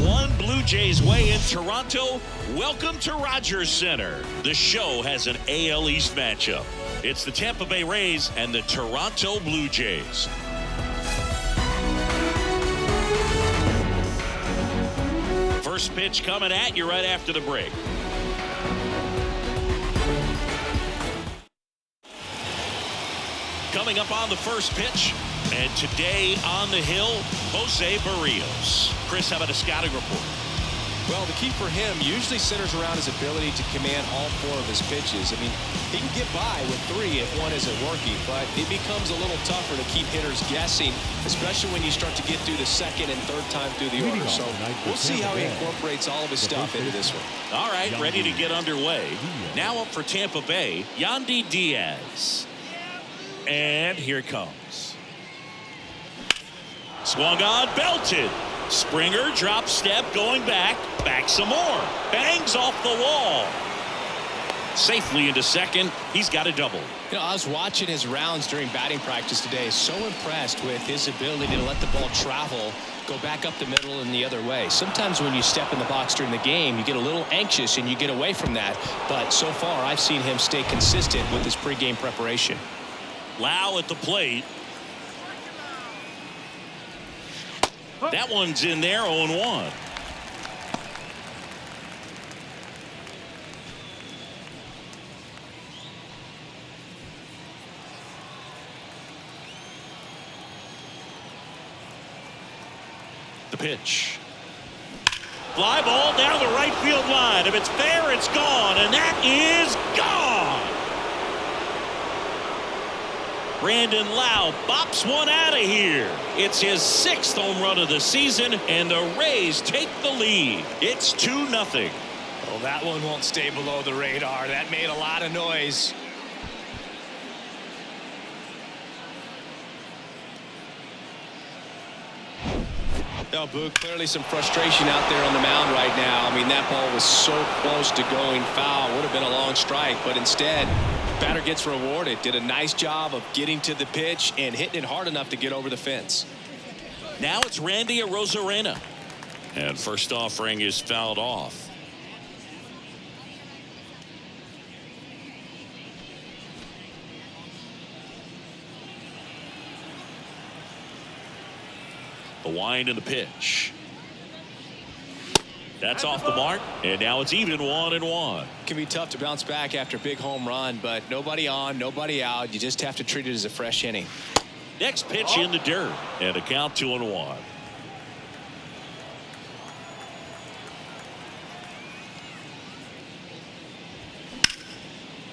One Blue Jays way in Toronto. Welcome to Rodger Center. The show has an AL East matchup. It's the Tampa Bay Rays and the Toronto Blue Jays. First pitch coming at you right after the break. Coming up on the first pitch, and today on the hill, Jose Berrios. Chris, how about a scouting report? Well, the key for him usually centers around his ability to command all four of his pitches. I mean, he can get by with three if one isn't working, but it becomes a little tougher to keep hitters guessing, especially when you start to get through the second and third time through the order. So we'll see how he incorporates all of his stuff into this one. All right, ready to get underway. Now up for Tampa Bay, Yandy Diaz. And here it comes. Swung on, belted. Springer drop step, going back some more. Bangs off the wall. Safely into second. He's got a double. You know, I was watching his rounds during batting practice today. So impressed with his ability to let the ball travel, go back up the middle and the other way. Sometimes when you step in the box during the game, you get a little anxious and you get away from that. But so far, I've seen him stay consistent with his pregame preparation. Lau at the plate. That one's in there, 0-1. The pitch. Fly ball down the right field line. If it's fair, it's gone, and that is gone. Brandon Lau bops one out of here. It's his 6th home run of the season, and the Rays take the lead. It's 2-0. Well, that one won't stay below the radar. That made a lot of noise. No, Boog, clearly some frustration out there on the mound right now. I mean, that ball was so close to going foul. Would have been a long strike, but instead, batter gets rewarded. Did a nice job of getting to the pitch and hitting it hard enough to get over the fence. Now it's Randy Arozarena. And first offering is fouled off. The wind and the pitch. That's off the mark, and now it's even 1-1. It can be tough to bounce back after a big home run, but nobody on, nobody out. You just have to treat it as a fresh inning. Next pitch in the dirt, and a count 2-1.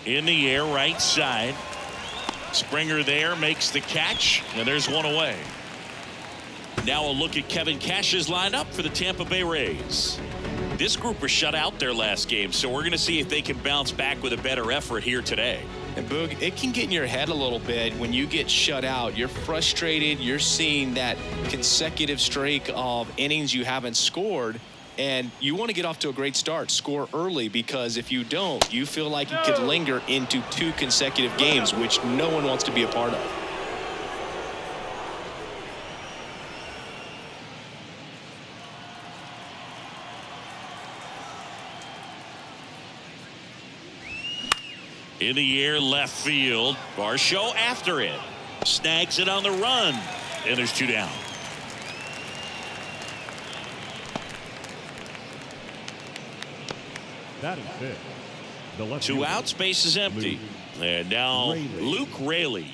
In the air, right side. Springer there makes the catch, and there's one away. Now a look at Kevin Cash's lineup for the Tampa Bay Rays. This group was shut out their last game, so we're going to see if they can bounce back with a better effort here today. And Boog, it can get in your head a little bit when you get shut out. You're frustrated. You're seeing that consecutive streak of innings you haven't scored, and you want to get off to a great start, score early, because if you don't, you feel like it could linger into 2 consecutive games, which no one wants to be a part of. In the air, left field. Varsho after it. Snags it on the run. And there's 2 down. That is it. The left 2 outs, base is empty. And now Luke Raley.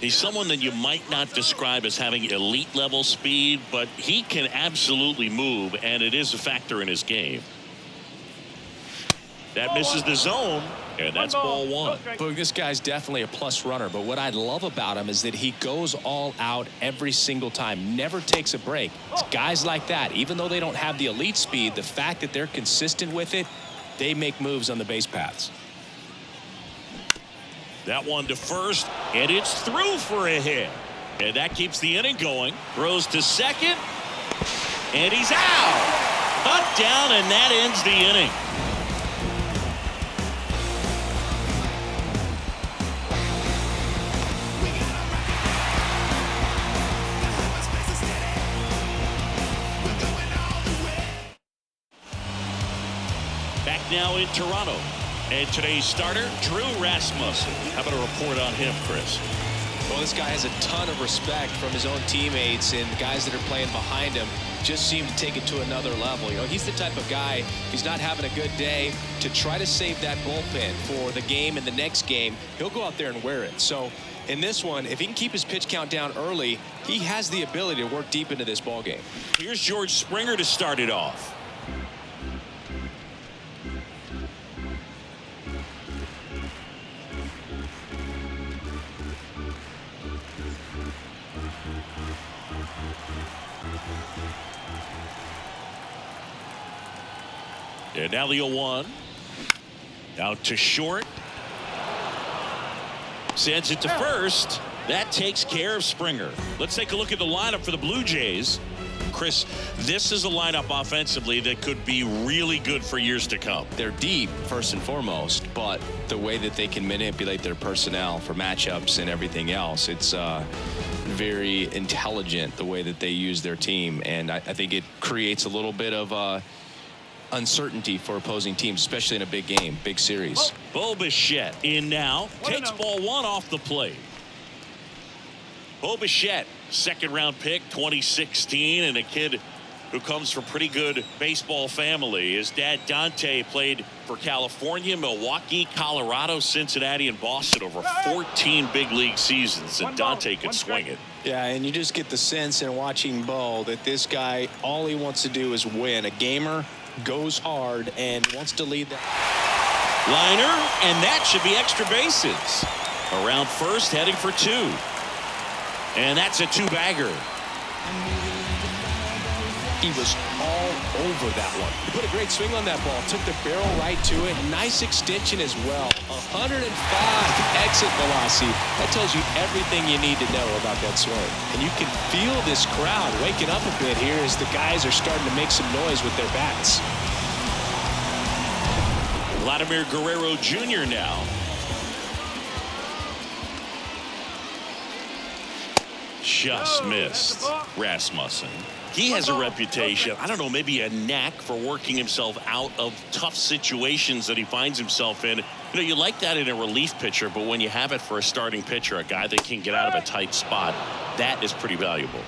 He's someone that you might not describe as having elite level speed, but he can absolutely move, and it is a factor in his game. That misses the zone, and that's ball 1. Boog, this guy's definitely a plus runner, but what I love about him is that he goes all out every single time, never takes a break. It's guys like that, even though they don't have the elite speed, the fact that they're consistent with it, they make moves on the base paths. That one to first, and it's through for a hit. And that keeps the inning going. Throws to second, and he's out. Cut down, and that ends the inning. now in Toronto. And today's starter, Drew Rasmussen. How about a report on him, Chris? Well, this guy has a ton of respect from his own teammates, and guys that are playing behind him just seem to take it to another level. You know, he's the type of guy, if he's not having a good day, to try to save that bullpen for the game and the next game, he'll go out there and wear it. So in this one, if he can keep his pitch count down early, he has the ability to work deep into this ball game. Here's George Springer to start it off. And now the 0-1. Out to short. Sends it to first. That takes care of Springer. Let's take a look at the lineup for the Blue Jays. Chris, this is a lineup offensively that could be really good for years to come. They're deep, first and foremost, but the way that they can manipulate their personnel for matchups and everything else, it's very intelligent the way that they use their team. And I think it creates a little bit of uncertainty for opposing teams, especially in a big game, big series. Bo Bichette in now. Takes ball one off the plate. Bo Bichette, second-round pick, 2016, and a kid who comes from pretty good baseball family. His dad, Dante, played for California, Milwaukee, Colorado, Cincinnati, and Boston over 14 big league seasons, and Dante could swing it. Yeah, and you just get the sense in watching Bo that this guy, all he wants to do is win. A gamer, goes hard, and wants to lead that. Liner, and that should be extra bases. Around first, heading for two. And that's a two-bagger. He was all over that one. He put a great swing on that ball. Took the barrel right to it. Nice extension as well. 105 exit velocity. That tells you everything you need to know about that swing. And you can feel this crowd waking up a bit here as the guys are starting to make some noise with their bats. Vladimir Guerrero Jr. now. Just missed Rasmussen. He has a reputation, I don't know, maybe a knack for working himself out of tough situations that he finds himself in. You know, you like that in a relief pitcher, but when you have it for a starting pitcher, a guy that can get out of a tight spot, that is pretty valuable.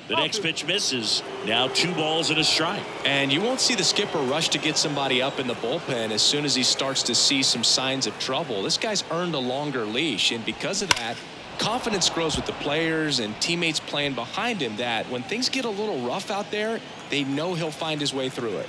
The next pitch misses. Now 2 balls and a strike. And you won't see the skipper rush to get somebody up in the bullpen as soon as he starts to see some signs of trouble. This guy's earned a longer leash, and because of that, confidence grows with the players and teammates playing behind him, that when things get a little rough out there, they know he'll find his way through it.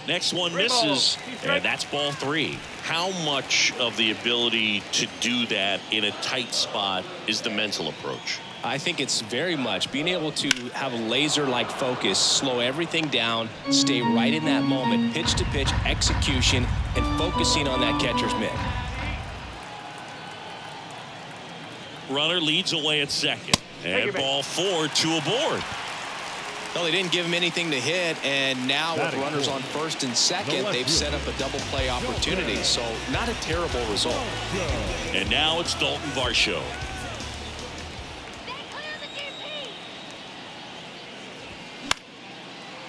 Next one misses, and that's ball 3. How much of the ability to do that in a tight spot is the mental approach? I think it's very much being able to have a laser-like focus, slow everything down, stay right in that moment, pitch-to-pitch execution, and focusing on that catcher's mitt. Runner leads away at second. And ball 4, 2 aboard. Well, they didn't give him anything to hit, and now with runners on first and second, they've set up a double play opportunity. So not a terrible result. And now it's Dalton Varsho.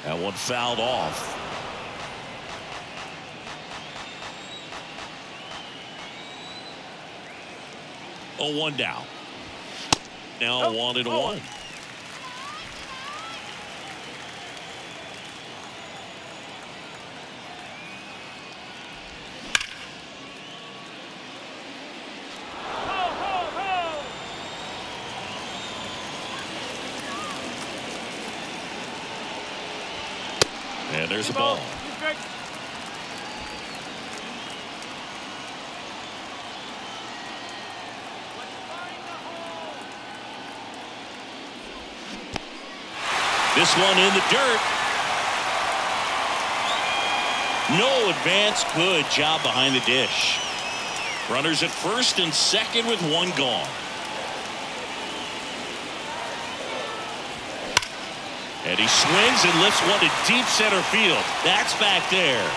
That one fouled off. Oh, 1 down. Now 1-1. And there's a ball. This one in the dirt. No advance. Good job behind the dish. Runners at first and second with 1 gone. And he swings and lifts one to deep center field. That's back there.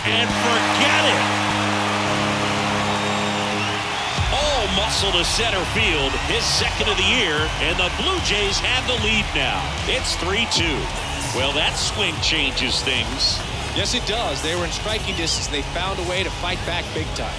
And forget it. Hassel to center field, his second of the year, and the Blue Jays have the lead now. It's 3-2. Well, that swing changes things. Yes, it does. They were in striking distance. They found a way to fight back big time.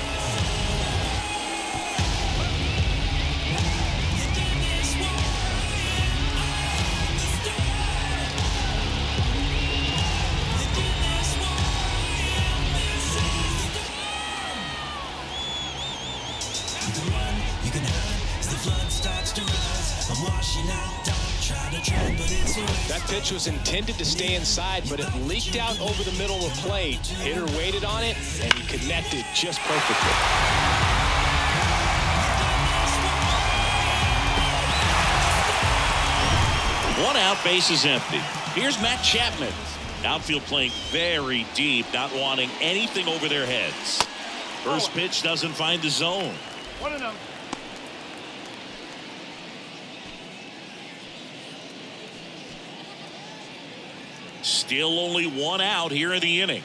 That pitch was intended to stay inside, but it leaked out over the middle of the plate. Hitter waited on it, and he connected just perfectly. One out, base is empty. Here's Matt Chapman. Outfield playing very deep, not wanting anything over their heads. First pitch doesn't find the zone. 1-0. Still only one out here in the inning.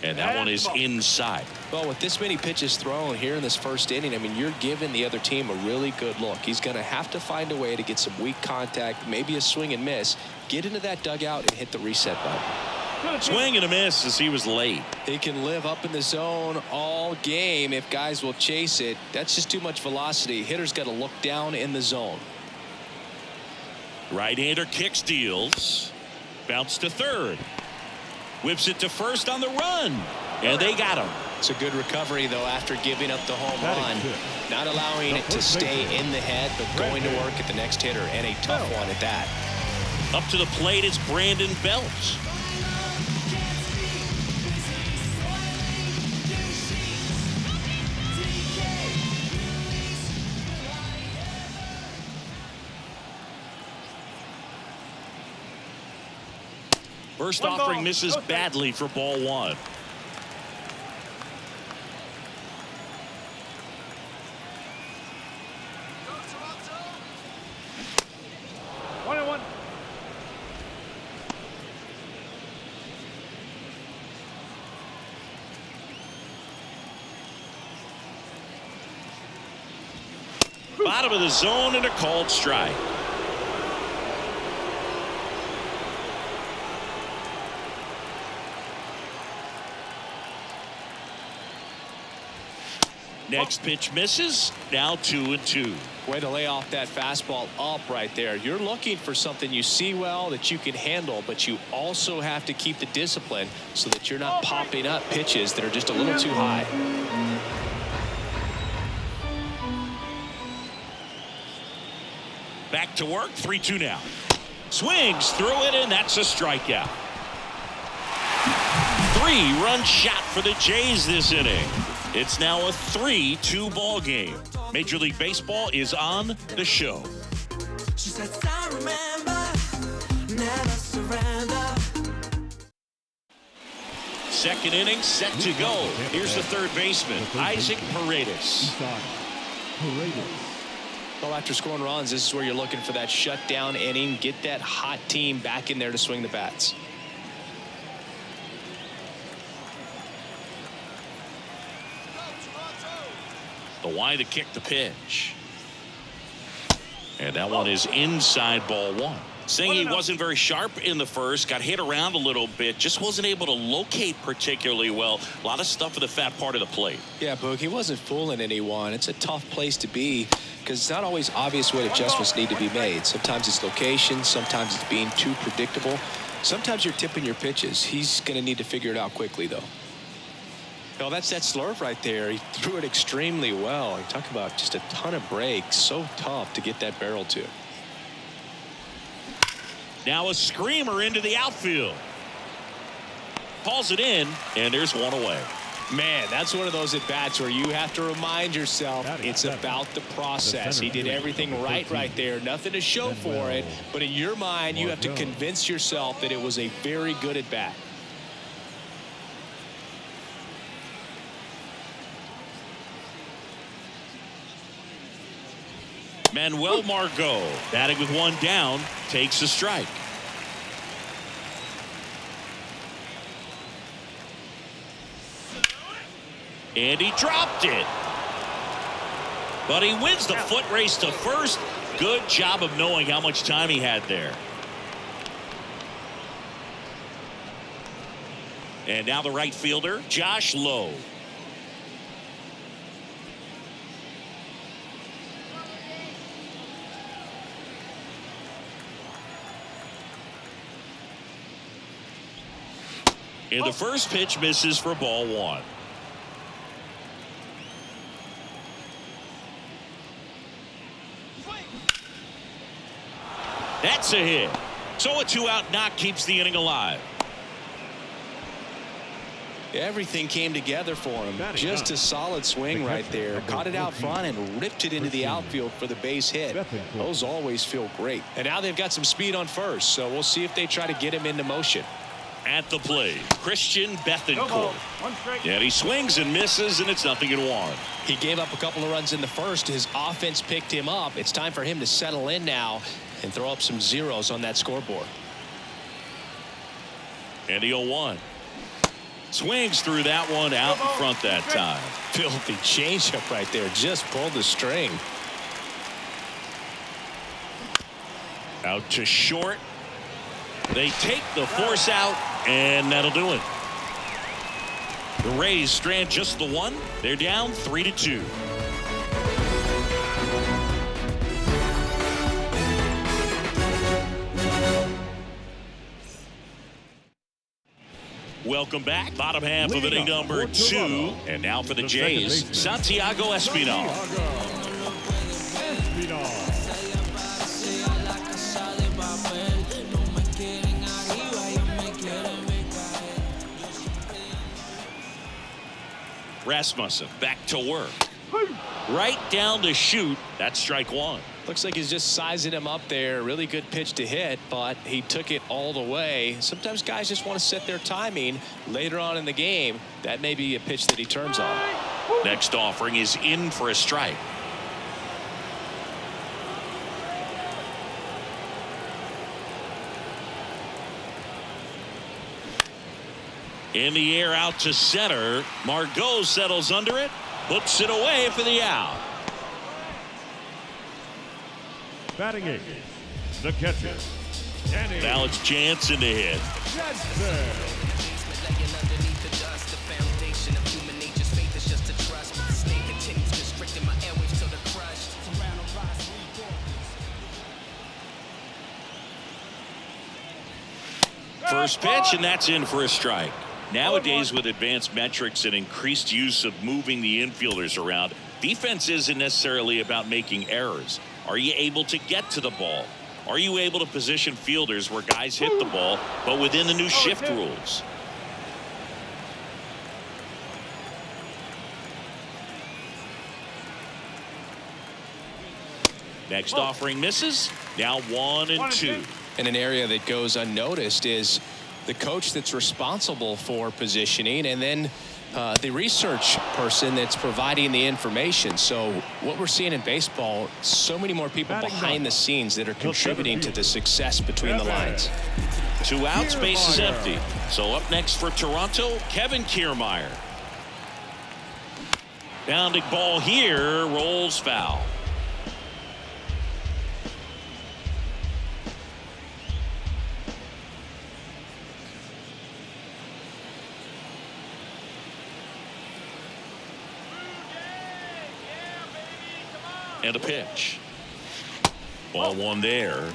And that one is inside. Well, with this many pitches thrown here in this first inning, I mean, you're giving the other team a really good look. He's going to have to find a way to get some weak contact, maybe a swing and miss, get into that dugout and hit the reset button. Swing and a miss as he was late. He can live up in the zone all game if guys will chase it. That's just too much velocity. Hitter's got to look down in the zone. Right-hander kicks, deals. Bounce to third. Whips it to first on the run. And they got him. It's a good recovery, though, after giving up the home run. Not allowing it to stay in the head, but going to work at the next hitter, and a tough one at that. Up to the plate is Brandon Belt. First offering misses badly for ball one. Bottom of the zone and a called strike. Next pitch misses. Now 2-2. Way to lay off that fastball up right there. You're looking for something you see well that you can handle, but you also have to keep the discipline so that you're not popping up pitches that are just a little too high. Back to work. 3-2 now. Swings through it, and that's a strikeout. 3-run shot for the Jays this inning. It's now a 3-2 ball game. Major League Baseball is on the show. She says, I remember, never surrender. Second inning set to go. Here's the third baseman, Isaac Paredes. Well, after scoring runs, this is where you're looking for that shutdown inning. Get that hot team back in there to swing the bats. The Y to kick the pitch. And that one is inside ball one. Saying he wasn't very sharp in the first, got hit around a little bit, just wasn't able to locate particularly well. A lot of stuff for the fat part of the plate. Yeah, Boog, he wasn't fooling anyone. It's a tough place to be because it's not always obvious what adjustments need to be made. Sometimes it's location, sometimes it's being too predictable. Sometimes you're tipping your pitches. He's going to need to figure it out quickly, though. Well, that's that slurve right there. He threw it extremely well. You talk about just a ton of breaks. So tough to get that barrel to. Now a screamer into the outfield. Calls it in, and there's one away. Man, that's one of those at-bats where you have to remind yourself it's about the process. He did everything right there. Nothing to show for it. But in your mind, you have to convince yourself that it was a very good at-bat. Manuel Margot batting with one down takes a strike. And he dropped it. But he wins the foot race to first. Good job of knowing how much time he had there. And now the right fielder, Josh Lowe. And the first pitch misses for ball one. That's a hit. So a 2-out knock keeps the inning alive. Everything came together for him. Just a solid swing right there. Caught it out front and ripped it into the outfield for the base hit. Those always feel great. And now they've got some speed on first, so we'll see if they try to get him into motion. At the plate, Christian Bethancourt. And he swings and misses, and it's 0-1. He gave up a couple of runs in the first. His offense picked him up. It's time for him to settle in now and throw up some zeros on that scoreboard. And the 0-1. Swings through that one out in front that time. Filthy changeup right there. Just pulled the string. Out to short. They take the force out, and that'll do it. The Rays strand just the one. They're down 3-2. Welcome back. Bottom half of inning number 2. And now for the Jays, Santiago Espinal. Rasmussen back to work. Right down to shoot. That's strike one. Looks like he's just sizing him up there. Really good pitch to hit, but he took it all the way. Sometimes guys just want to set their timing later on in the game. That may be a pitch that he turns on. Next offering is in for a strike. In the air out to center. Margot settles under it. Hooks it away for the out. Batting eighth, the catcher. Now it's Jansen to hit. First pitch, and that's in for a strike. Nowadays, with advanced metrics and increased use of moving the infielders around, defense isn't necessarily about making errors. Are you able to get to the ball? Are you able to position fielders where guys hit the ball, but within the new shift rules? Next offering misses. Now 1-2. And an area that goes unnoticed is the coach that's responsible for positioning, and then the research person that's providing the information. So what we're seeing in baseball, so many more people behind the scenes that are contributing to the success between the lines. 2 outs, base is empty. So up next for Toronto, Kevin Kiermaier. Bounding ball here, rolls foul. And a pitch. Ball one there.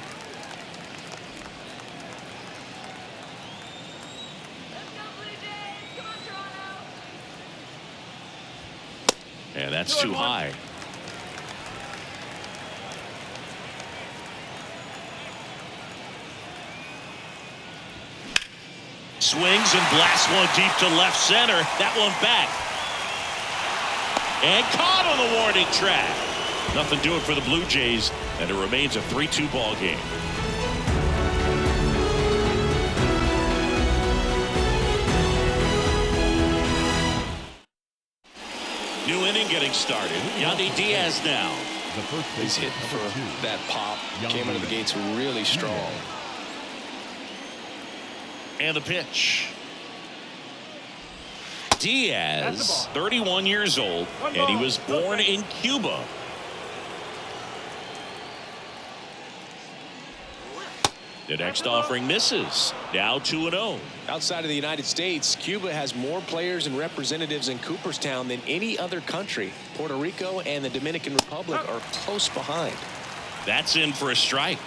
And that's too high. Swings and blasts one deep to left center. That one back. And caught on the warning track. Nothing doing for the Blue Jays, and it remains a 3-2 ball game. New inning getting started. Yandy Diaz now. The first He's baseman, hitting for number 2. that pop. Came out of the gates really strong. And the pitch. Diaz, 31 years old, and he was born in Cuba. The next offering misses. Now 2-0. Outside of the United States, Cuba has more players and representatives in Cooperstown than any other country. Puerto Rico and the Dominican Republic are close behind. That's in for a strike.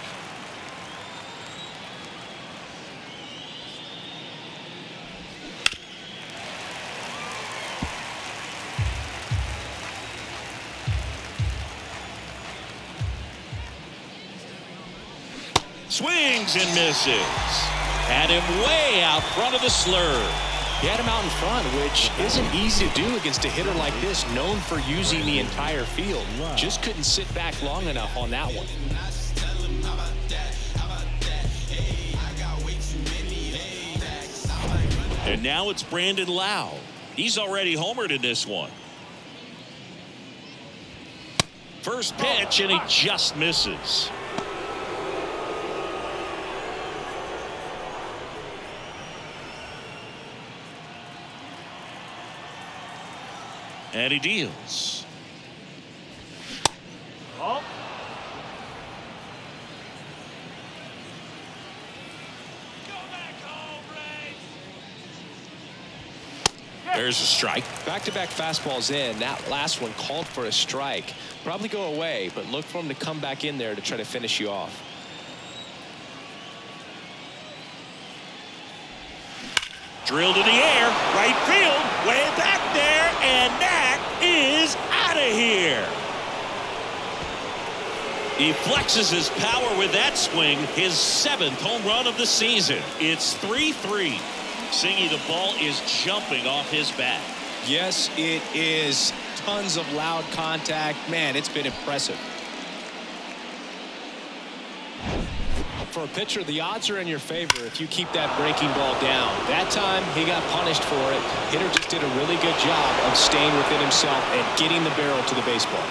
Swings and misses. Had him way out front of the slur. He had him out in front, which isn't easy to do against a hitter like this, known for using the entire field. Just couldn't sit back long enough on that one. And now it's Brandon Lau. He's already homered in this one. First pitch, and he just misses. And he deals. There's a strike. Back-to-back fastballs in. That last one called for a strike. Probably go away, but look for him to come back in there to try to finish you off. Drilled in the air, right field, way back there, and that is out of here. He flexes his power with that swing, his 7th home run of the season. It's 3-3. Singy, the ball is jumping off his bat. Yes, it is. Tons of loud contact. Man, it's been impressive. For a pitcher, the odds are in your favor if you keep that breaking ball down. That time, he got punished for it. Hitter just did a really good job of staying within himself and getting the barrel to the baseball.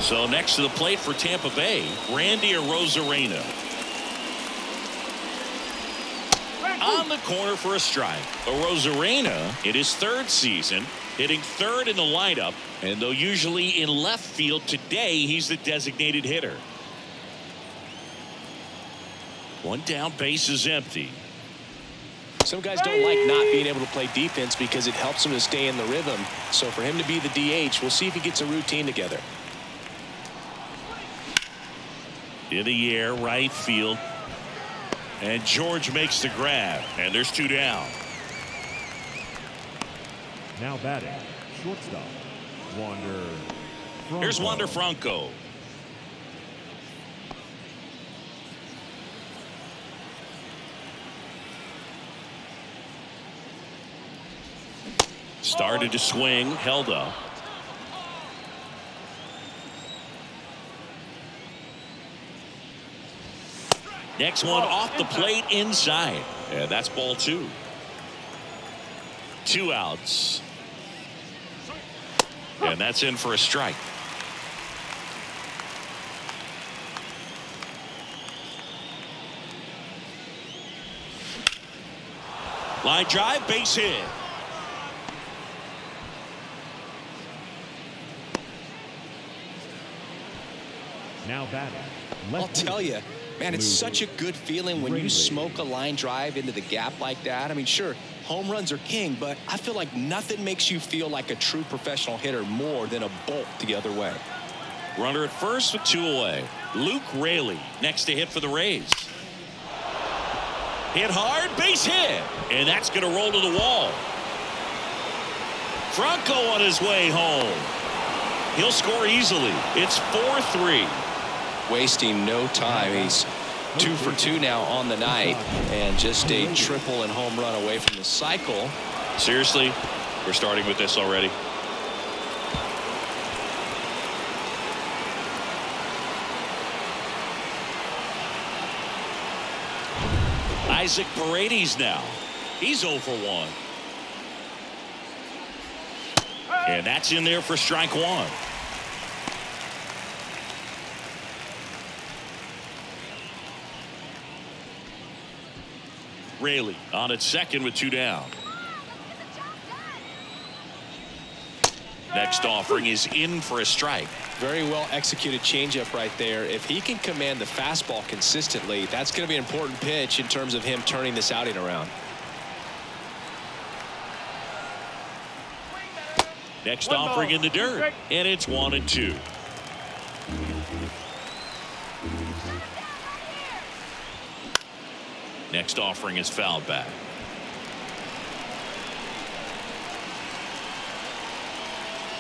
So next to the plate for Tampa Bay, Randy Arozarena. On the corner for a strike. Arozarena, in his 3rd season, hitting 3rd in the lineup. And though usually in left field, today he's the designated hitter. One down, base is empty. Some guys don't like not being able to play defense because it helps them to stay in the rhythm. So for him to be the DH, we'll see if he gets a routine together. In the air, right field. And George makes the grab. And there's 2 down. Now batting, shortstop, Wander Franco. Here's Wander Franco. Started to swing, held up. Next one off the plate inside. And that's ball 2. 2 outs. And that's in for a strike. Line drive, base hit. Now batting. I'll tell you, man, it's such a good feeling when you smoke a line drive into the gap like that. I mean, sure, home runs are king, but I feel like nothing makes you feel like a true professional hitter more than a bolt the other way. Runner at first with 2 away. Luke Raley next to hit for the Rays. Hit hard, base hit. And that's going to roll to the wall. Franco on his way home. He'll score easily. It's 4-3. Wasting no time. He's 2 for 2 now on the night, and just a triple and home run away from the cycle. Seriously, we're starting with this already. Isaac Paredes now. He's 0 for 1. And that's in there for strike 1. Raley on at second with 2 down. Next offering is in for a strike. Very well executed changeup right there. If he can command the fastball consistently, that's going to be an important pitch in terms of him turning this outing around. Next offering in the dirt, and it's 1-2. Next offering is fouled back.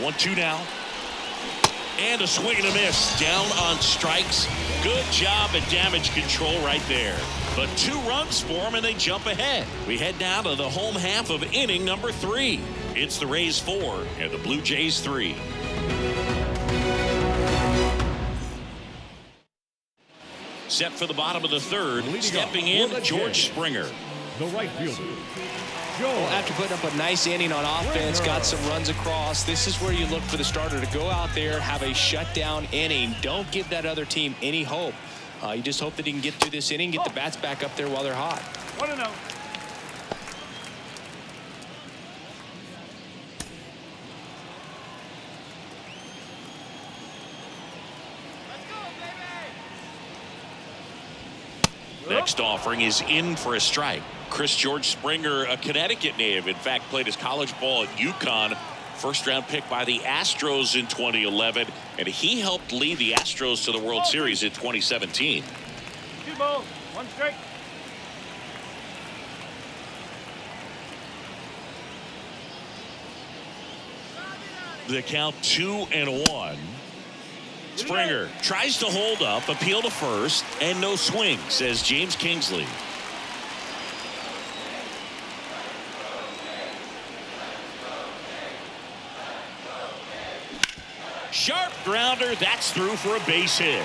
One, two now. And a swing and a miss. Down on strikes. Good job at damage control right there. But 2 runs for them and they jump ahead. We head down to the home half of inning number 3. It's the Rays 4 and the Blue Jays 3. Set for the bottom of the 3rd. Stepping in, George Springer. The right fielder. Well, after putting up a nice inning on offense, got some runs across, this is where you look for the starter to go out there, have a shutdown inning. Don't give that other team any hope. You just hope that he can get through this inning, get the bats back up there while they're hot. 1-0. Next offering is in for a strike. George Springer, a Connecticut native, in fact played his college ball at UConn. First round pick by the Astros in 2011, and he helped lead the Astros to the World Series in 2017. 2 balls, 1 strike. The count 2-1. Springer tries to hold up, appeal to first, and no swing, says James Kingsley. Sharp grounder, that's through for a base hit.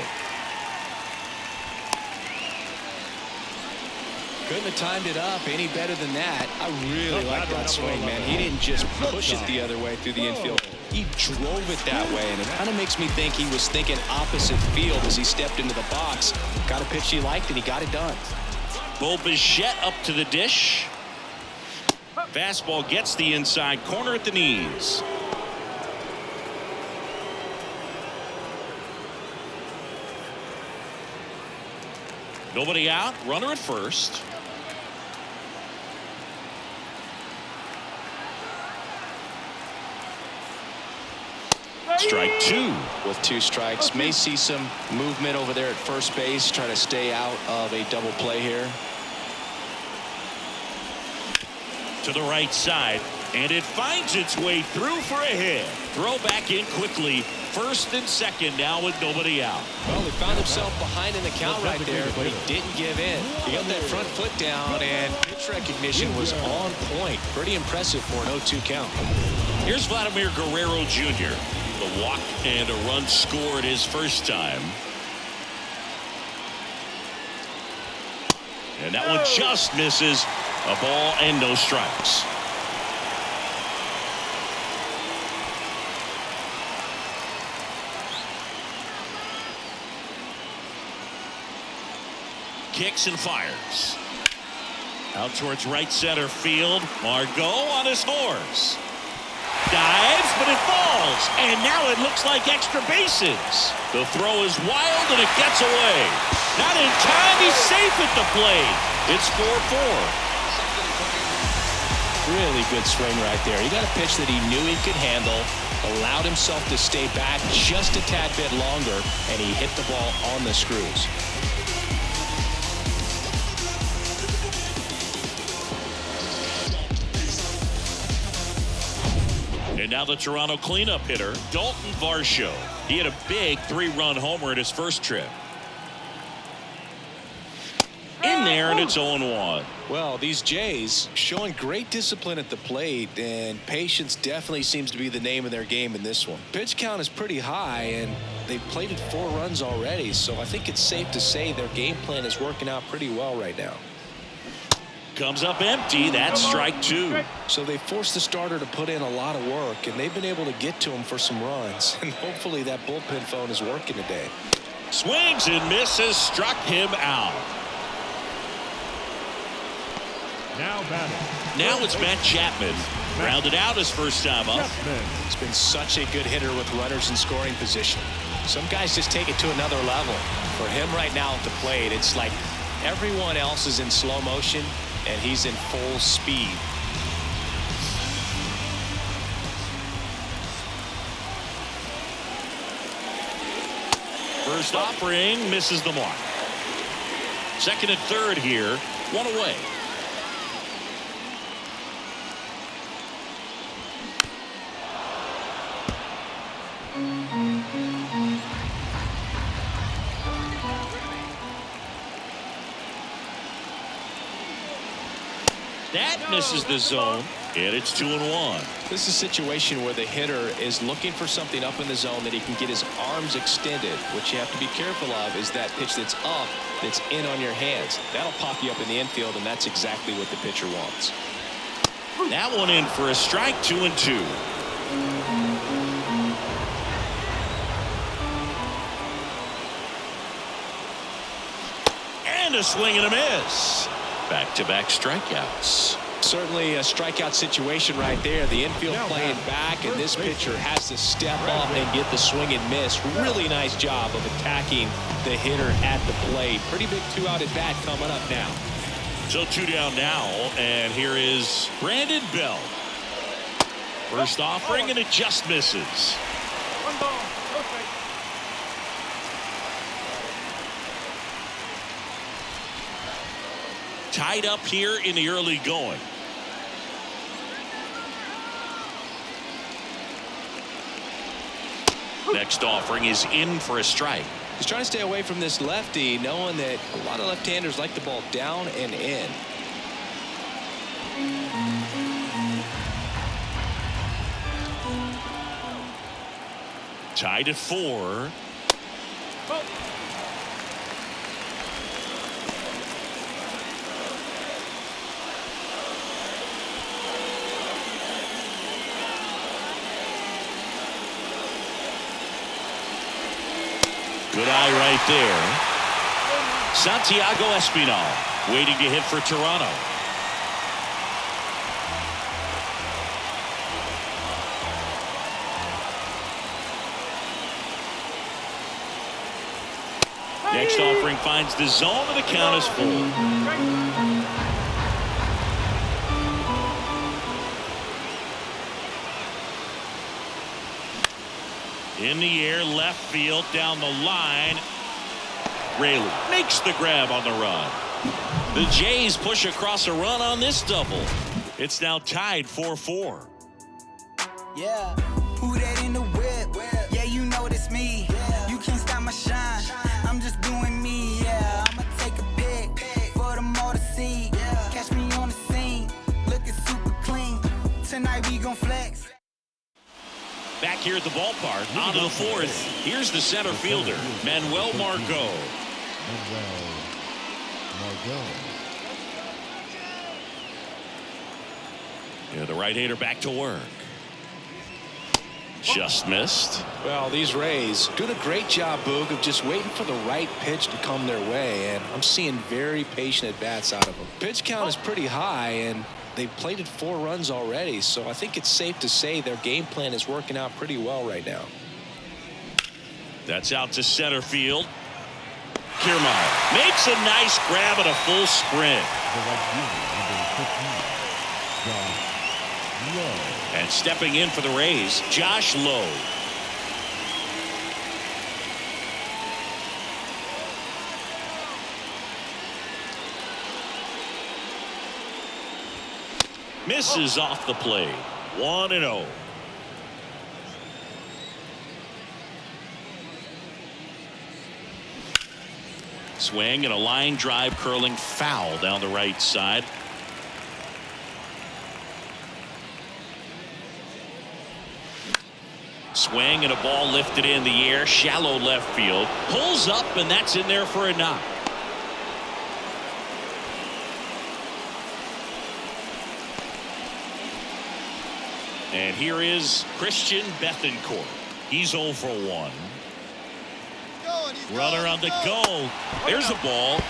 Couldn't have timed it up any better than that. I really like that swing, man. He didn't just push it the other way through the infield. He drove it that way, and it kind of makes me think he was thinking opposite field as he stepped into the box. Got a pitch he liked, and he got it done. Bo Bichette up to the dish. Fastball gets the inside corner at the knees. Nobody out, runner at first. Strike 2. With 2 strikes, may see some movement over there at first base, try to stay out of a double play here. To the right side, and it finds its way through for a hit. Throw back in quickly. First and second now with nobody out. Well, he found himself behind in the count right there, but he didn't give in. He got that front foot down, and pitch recognition was on point. Pretty impressive for an 0-2 count. Here's Vladimir Guerrero Jr. The walk and a run scored his first time. And that one just misses. A ball and no strikes. Kicks and fires. Out towards right center field. Margot on his horse. Dives, but it falls. And now it looks like extra bases. The throw is wild and it gets away. Not in time. He's safe at the plate. It's 4-4. Really good swing right there. He got a pitch that he knew he could handle, allowed himself to stay back just a tad bit longer, and he hit the ball on the screws. And now the Toronto cleanup hitter, Dalton Varsho. He had a big 3-run homer in his first trip. In there, and it's 0-1. Well, these Jays showing great discipline at the plate, and patience definitely seems to be the name of their game in this one. Pitch count is pretty high, and they've plated 4 runs already, so I think it's safe to say their game plan is working out pretty well right now. Comes up empty. That's strike 2. So they forced the starter to put in a lot of work, and they've been able to get to him for some runs, and hopefully that bullpen phone is working today. Swings and misses, struck him out. Now batting. Now it's Matt Chapman. Rounded out his first time up. He's been such a good hitter with runners in scoring position. Some guys just take it to another level. For him right now at the plate, it's like everyone else is in slow motion and he's in full speed. First offering misses the mark. Second and third here, one away. That misses the zone, and it's 2-1. This is a situation where the hitter is looking for something up in the zone that he can get his arms extended. What you have to be careful of is that pitch that's up, that's in on your hands. That'll pop you up in the infield, and that's exactly what the pitcher wants. That one in for a strike, 2-2. And a swing and a miss. Back-to-back strikeouts. Certainly a strikeout situation right there. The infield playing back, and this pitcher has to step up and get the swing and miss. Really nice job of attacking the hitter at the plate. Pretty big two-out at bat coming up now. So 2 down now, and here is Brandon Bell. First offering, and it just misses. 1 ball, no strike. Tied up here in the early going. Next offering is in for a strike. He's trying to stay away from this lefty, knowing that a lot of left-handers like the ball down and in. Tied at 4. Oh. Good eye right there. Santiago Espinal waiting to hit for Toronto. Next offering finds the zone, and the count is full. In the air, left field, down the line. Raley makes the grab on the run. The Jays push across a run on this double. It's now tied 4-4. Yeah, who that in the whip? Yeah, you know it's me. You can't stop my shine. I'm just doing me. Yeah, I'ma take a pic for them all to see. Catch me on the scene, looking super clean. Tonight we gon' flex. Back here at the ballpark, on to the fourth. Here's the center fielder, Manuel Margot. Yeah, the right-hander back to work. Just missed. Well, these Rays doing a great job, Boog, of just waiting for the right pitch to come their way, and I'm seeing very patient at-bats out of them. Pitch count is pretty high, and they've plated 4 runs already, so I think it's safe to say their game plan is working out pretty well right now. That's out to center field. Kiermaier makes a nice grab at a full sprint. And stepping in for the Rays, Josh Lowe. Misses off the plate. 1-0. Swing and a line drive curling foul down the right side. Swing and a ball lifted in the air, shallow left field. Pulls up, and that's in there for a knock. And here is Christian Bethancourt. He's 0 for 1. Runner on the go. There's a ball.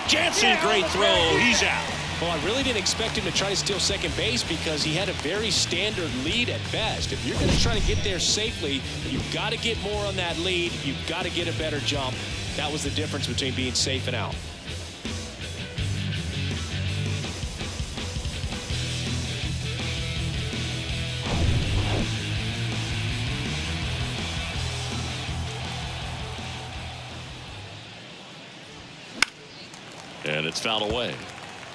Jansen, great throw. He's out. Well, I really didn't expect him to try to steal second base because he had a very standard lead at best. If you're going to try to get there safely, you've got to get more on that lead. You've got to get a better jump. That was the difference between being safe and out. And it's fouled away.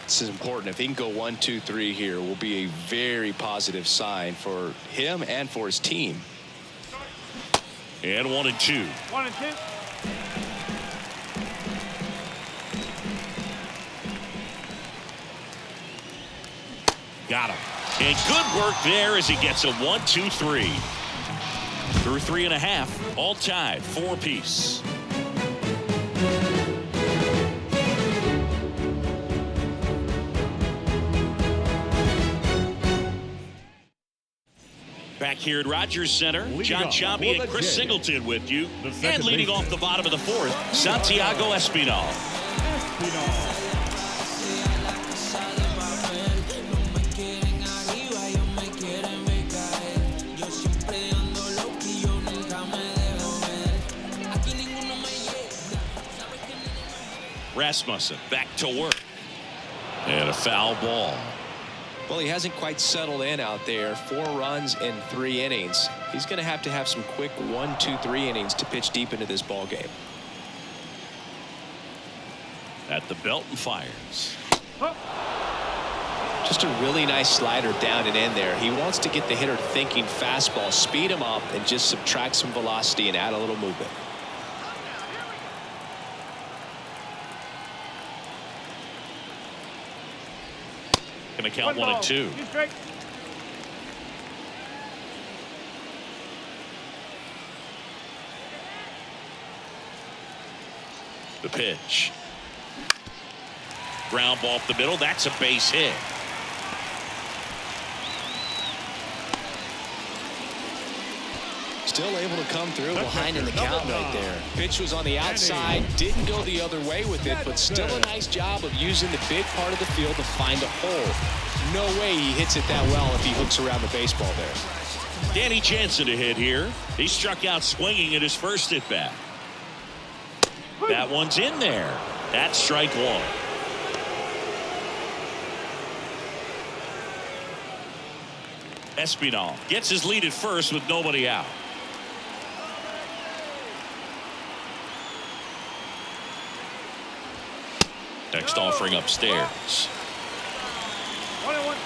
This is important. If he can go 1, 2, 3 here, will be a very positive sign for him and for his team. And 1 and 2. 1 and 2. Got him. And good work there as he gets a 1, 2, 3. Through 3.5. All tied. 4 apiece. Back here at Rodgers Center, John Chambi and Chris Singleton with you. And leading off the bottom of the 4th, Santiago Espinal. Rasmussen back to work. And a foul ball. Well, he hasn't quite settled in out there. 4 runs in 3 innings. He's going to have some quick 1, 2, 3 innings to pitch deep into this ball game. At the belt and fires. Just a really nice slider down and in there. He wants to get the hitter thinking fastball, speed him up, and just subtract some velocity and add a little movement. Going to count 1 and 2. The pitch. Ground ball up the middle. That's a base hit. Still able to come through behind in the count right there. Pitch was on the outside, didn't go the other way with it, but still a nice job of using the big part of the field to find a hole. No way he hits it that well if he hooks around the baseball there. Danny Jansen to hit here. He struck out swinging at his first at bat. That one's in there. That's strike 1. Espinal gets his lead at first with nobody out. Next offering upstairs. 1 and 1.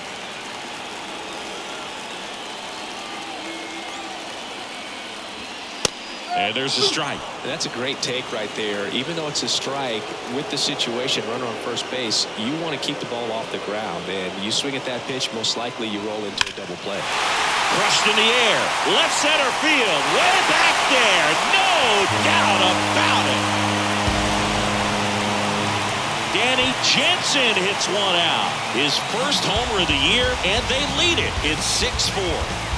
And there's a strike. That's a great take right there. Even though it's a strike, with the situation, runner on first base, you want to keep the ball off the ground. And you swing at that pitch, most likely you roll into a double play. Crushed in the air. Left center field. Way back there. No doubt about it. Danny Jansen hits one out. His first homer of the year, and they lead it. It's 6-4.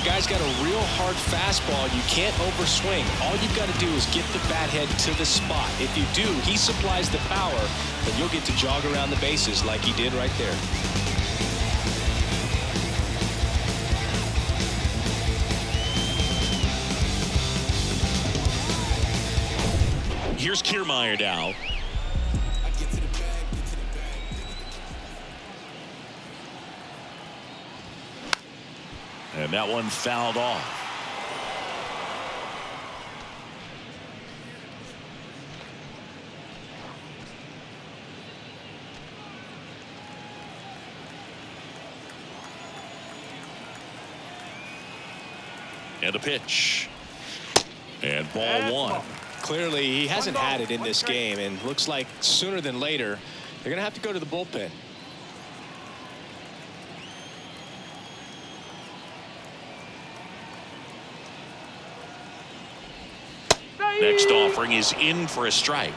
Guy's got a real hard fastball. You can't overswing. All you've got to do is get the bat head to the spot. If you do, he supplies the power, and you'll get to jog around the bases like he did right there. Here's Kiermaier now. And that one fouled off. And a pitch. And ball 1. Clearly, he hasn't had it in this game, and looks like sooner than later, they're going to have to go to the bullpen. Next offering is in for a strike.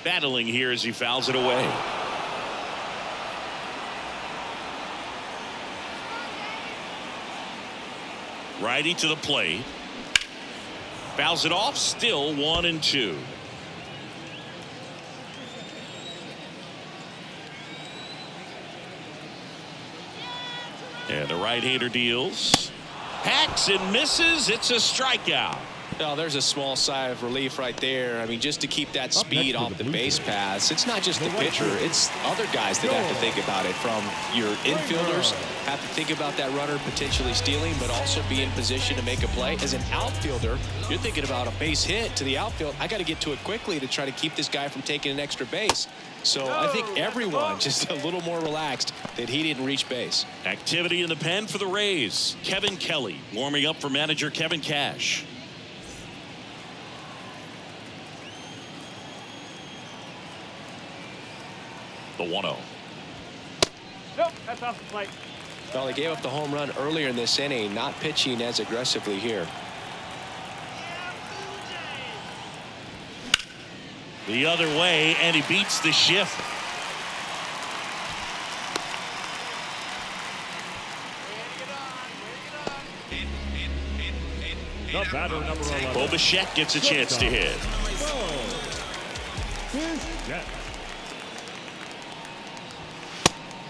Battling here as he fouls it away. Righty to the plate. Fouls it off. Still 1-2. And the right-hander deals. Hacks and misses. It's a strikeout. Well, there's a small sigh of relief right there. I mean, just to keep that speed off the base paths. It's not just the pitcher. It's other guys that have to think about it. From your infielders have to think about that runner potentially stealing, but also be in position to make a play. As an outfielder, you're thinking about a base hit to the outfield. I got to get to it quickly to try to keep this guy from taking an extra base. So I think everyone just a little more relaxed that he didn't reach base. Activity in the pen for the Rays. Kevin Kelly warming up for manager Kevin Cash. The 1-0. Nope, that's off the plate. Well, he gave up the home run earlier in this inning, not pitching as aggressively here. The other way, and he beats the shift. The batter, number 11. Bo Bichette gets a chance to hit. Jet.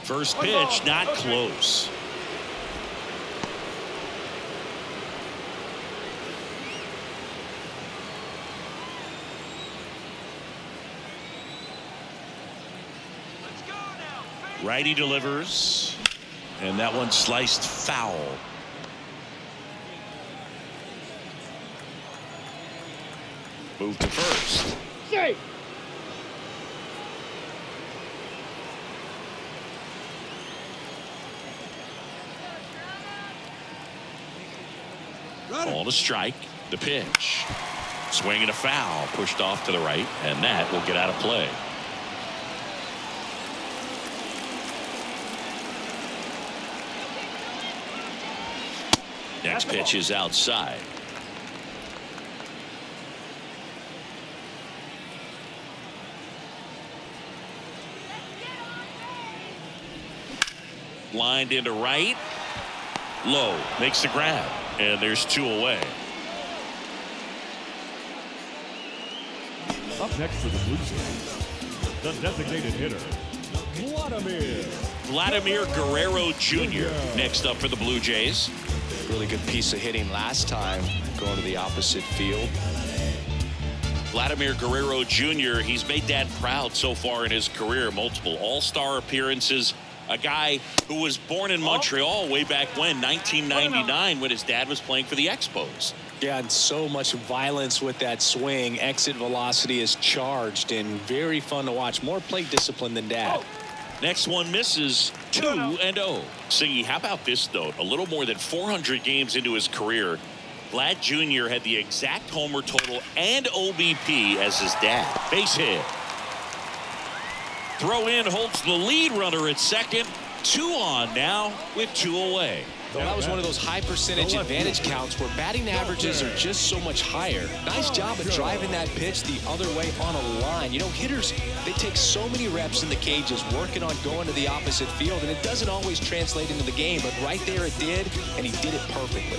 First pitch, not close. Righty delivers, and that one sliced foul. Move to first. Safe. On a strike, the pitch. Swing and a foul, pushed off to the right, and that will get out of play. Next pitch is outside. Lined into right. Low makes the grab, and there's 2 away. Up next for the Blue Jays, the designated hitter, Vladimir Guerrero Jr. next up for the Blue Jays. Really good piece of hitting last time, going to the opposite field. Vladimir Guerrero Jr. He's made Dad proud so far in his career. Multiple all-star appearances. A guy who was born in Montreal way back when, 1999, when his dad was playing for the Expos. Yeah, and so much violence with that swing. Exit velocity is charged and very fun to watch. More plate discipline than Dad. Next one misses. 2-0. Singy, how about this, though? A little more than 400 games into his career, Vlad Jr. had the exact homer total and OBP as his dad. Base hit. Throw in holds the lead runner at second. 2 on now with 2 away. Well, that was one of those high percentage advantage counts where batting averages are just so much higher. Nice job of driving that pitch the other way on a line. You know, hitters, they take so many reps in the cages working on going to the opposite field, and it doesn't always translate into the game, but right there it did, and he did it perfectly.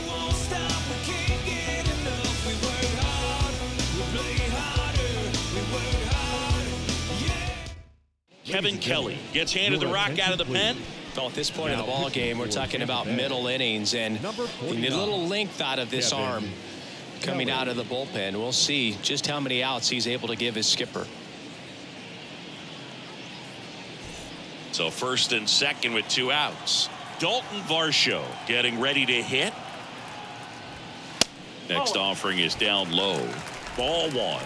Kevin Kelly gets handed the rock out of the pen. Well, at this point in the ball game, we're talking about middle innings, and we need a little length out of this arm coming out of the bullpen. We'll see just how many outs he's able to give his skipper. So first and second with 2 outs. Dalton Varsho getting ready to hit. Next offering is down low. Ball 1.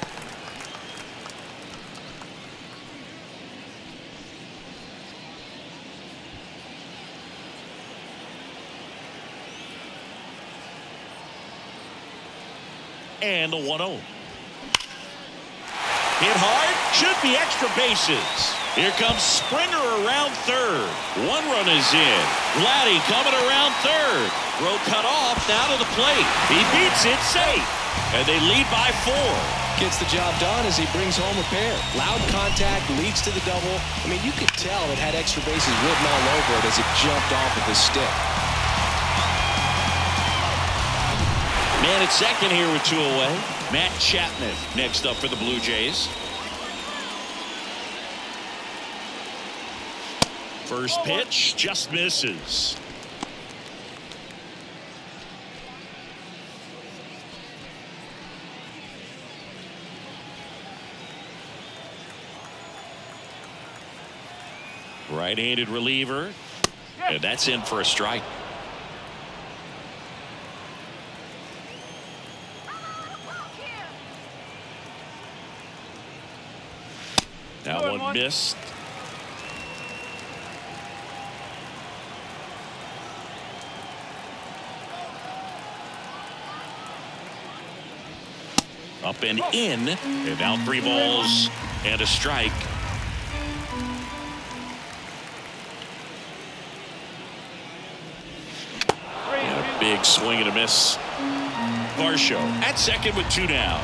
And the 1-0. Hit hard, should be extra bases. Here comes Springer around third. 1 run is in. Vladdy coming around third. Throw cut off, now to the plate. He beats it safe. And they lead by 4. gets the job done as he brings home a pair. Loud contact leads to the double. I mean, you could tell it had extra bases written all over it as it jumped off of his stick. Man at second here with 2 away. Matt Chapman next up for the Blue Jays. First pitch just misses. Right-handed reliever, and that's in for a strike. That one missed. Up and in, and now 3 balls and a strike. And a big swing and a miss. Varsho at second with 2 down.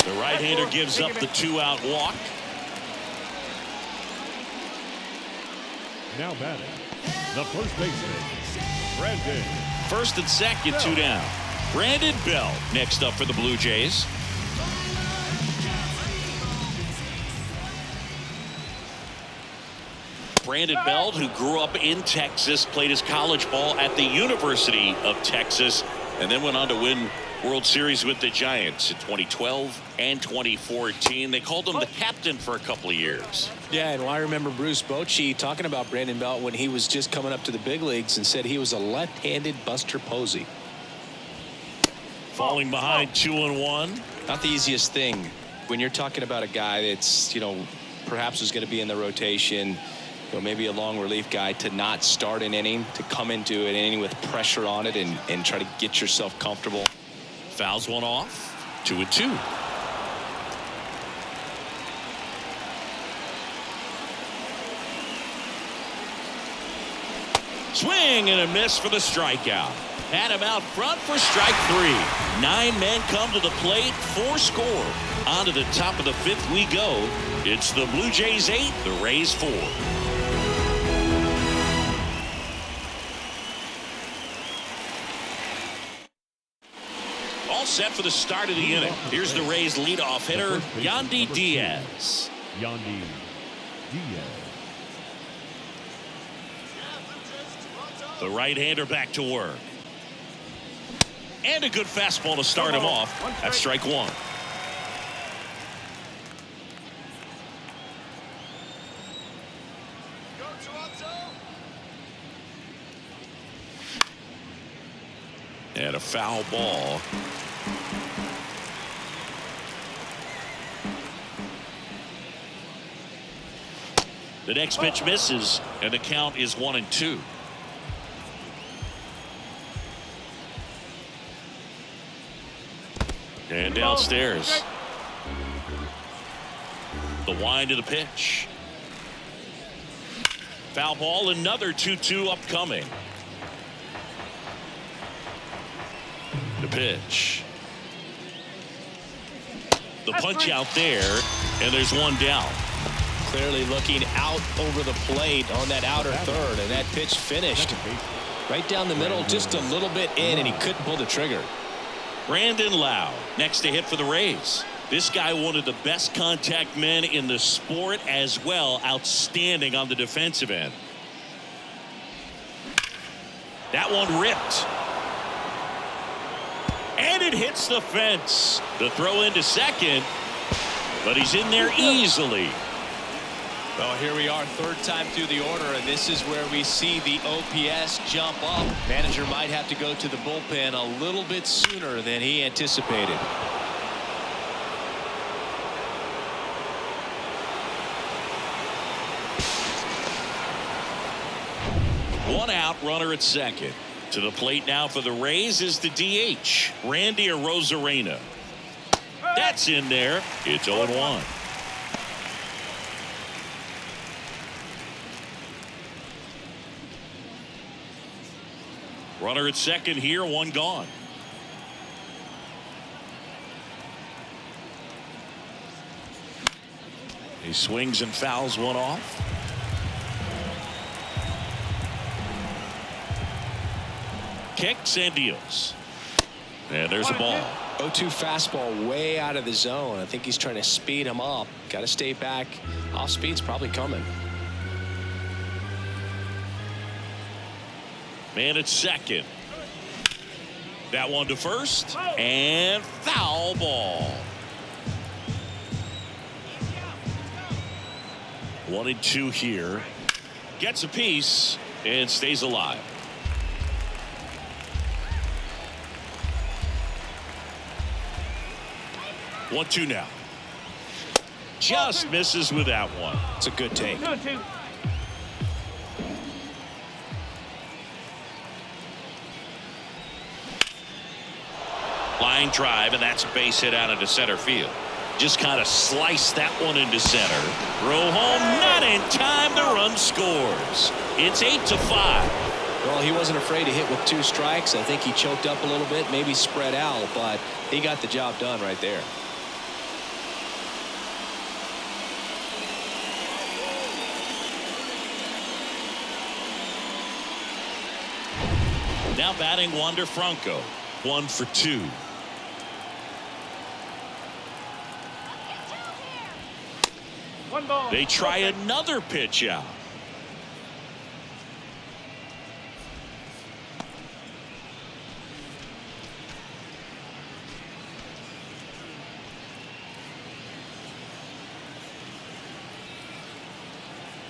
The right-hander gives up the 2-out walk. Now batting, the first baseman, Brandon. First and second, 2 down. Brandon Belt next up for the Blue Jays. Brandon Belt, who grew up in Texas, played his college ball at the University of Texas, and then went on to win World Series with the Giants in 2012 and 2014. They called him the captain for a couple of years. Yeah, and I remember Bruce Bochy talking about Brandon Belt when he was just coming up to the big leagues and said he was a left-handed Buster Posey. Falling behind 2-1. Not the easiest thing when you're talking about a guy that's, perhaps is going to be in the rotation, maybe a long relief guy, to not start an inning, to come into an inning with pressure on it and try to get yourself comfortable. Fouls one off. 2-2. Swing and a miss for the strikeout. Had him out front for strike 3. 9 men come to the plate, 4 score. On to the top of the 5th we go. It's the Blue Jays 8, the Rays 4. All set for the start of the inning. Here's the Rays leadoff hitter, Yandy Diaz. Yandy Diaz. The right-hander back to work. And a good fastball to start him off. That's strike 1. And a foul ball. The next pitch misses, and the count is 1-2. And downstairs. The wind of the pitch. Foul ball, another 2-2 upcoming. The pitch. The punch out there, and there's one down. Clearly looking out over the plate on that outer third, and that pitch finished right down the middle, just a little bit in, and he couldn't pull the trigger. Brandon Lowe next to hit for the Rays. This guy, one of the best contact men in the sport as well. Outstanding on the defensive end. That one ripped. And it hits the fence. The throw into second, but he's in there easily. Well, here we are, 3rd time through the order, and this is where we see the OPS jump up. Manager might have to go to the bullpen a little bit sooner than he anticipated. One out, runner at second. To the plate now for the Rays is the DH, Randy Arozarena. That's in there. It's 0-1. Runner at second here, one gone. He swings and fouls one off. Kicks and deals. And there's a ball. 0-2 fastball way out of the zone. I think he's trying to speed him up. Got to stay back. Off speed's probably coming. Man at second. That one to first. And foul ball. 1-2 here. Gets a piece and stays alive. 1-2 now. Just misses with that one. It's a good take. 2-2. Line drive, and that's a base hit out into center field. Just kind of sliced that one into center. Throw home, not in time. The run scores. It's 8-5. Well, he wasn't afraid to hit with 2 strikes. I think he choked up a little bit, maybe spread out, but he got the job done right there. Now batting Wander Franco. 1 for 2. One ball. They try another pitch out.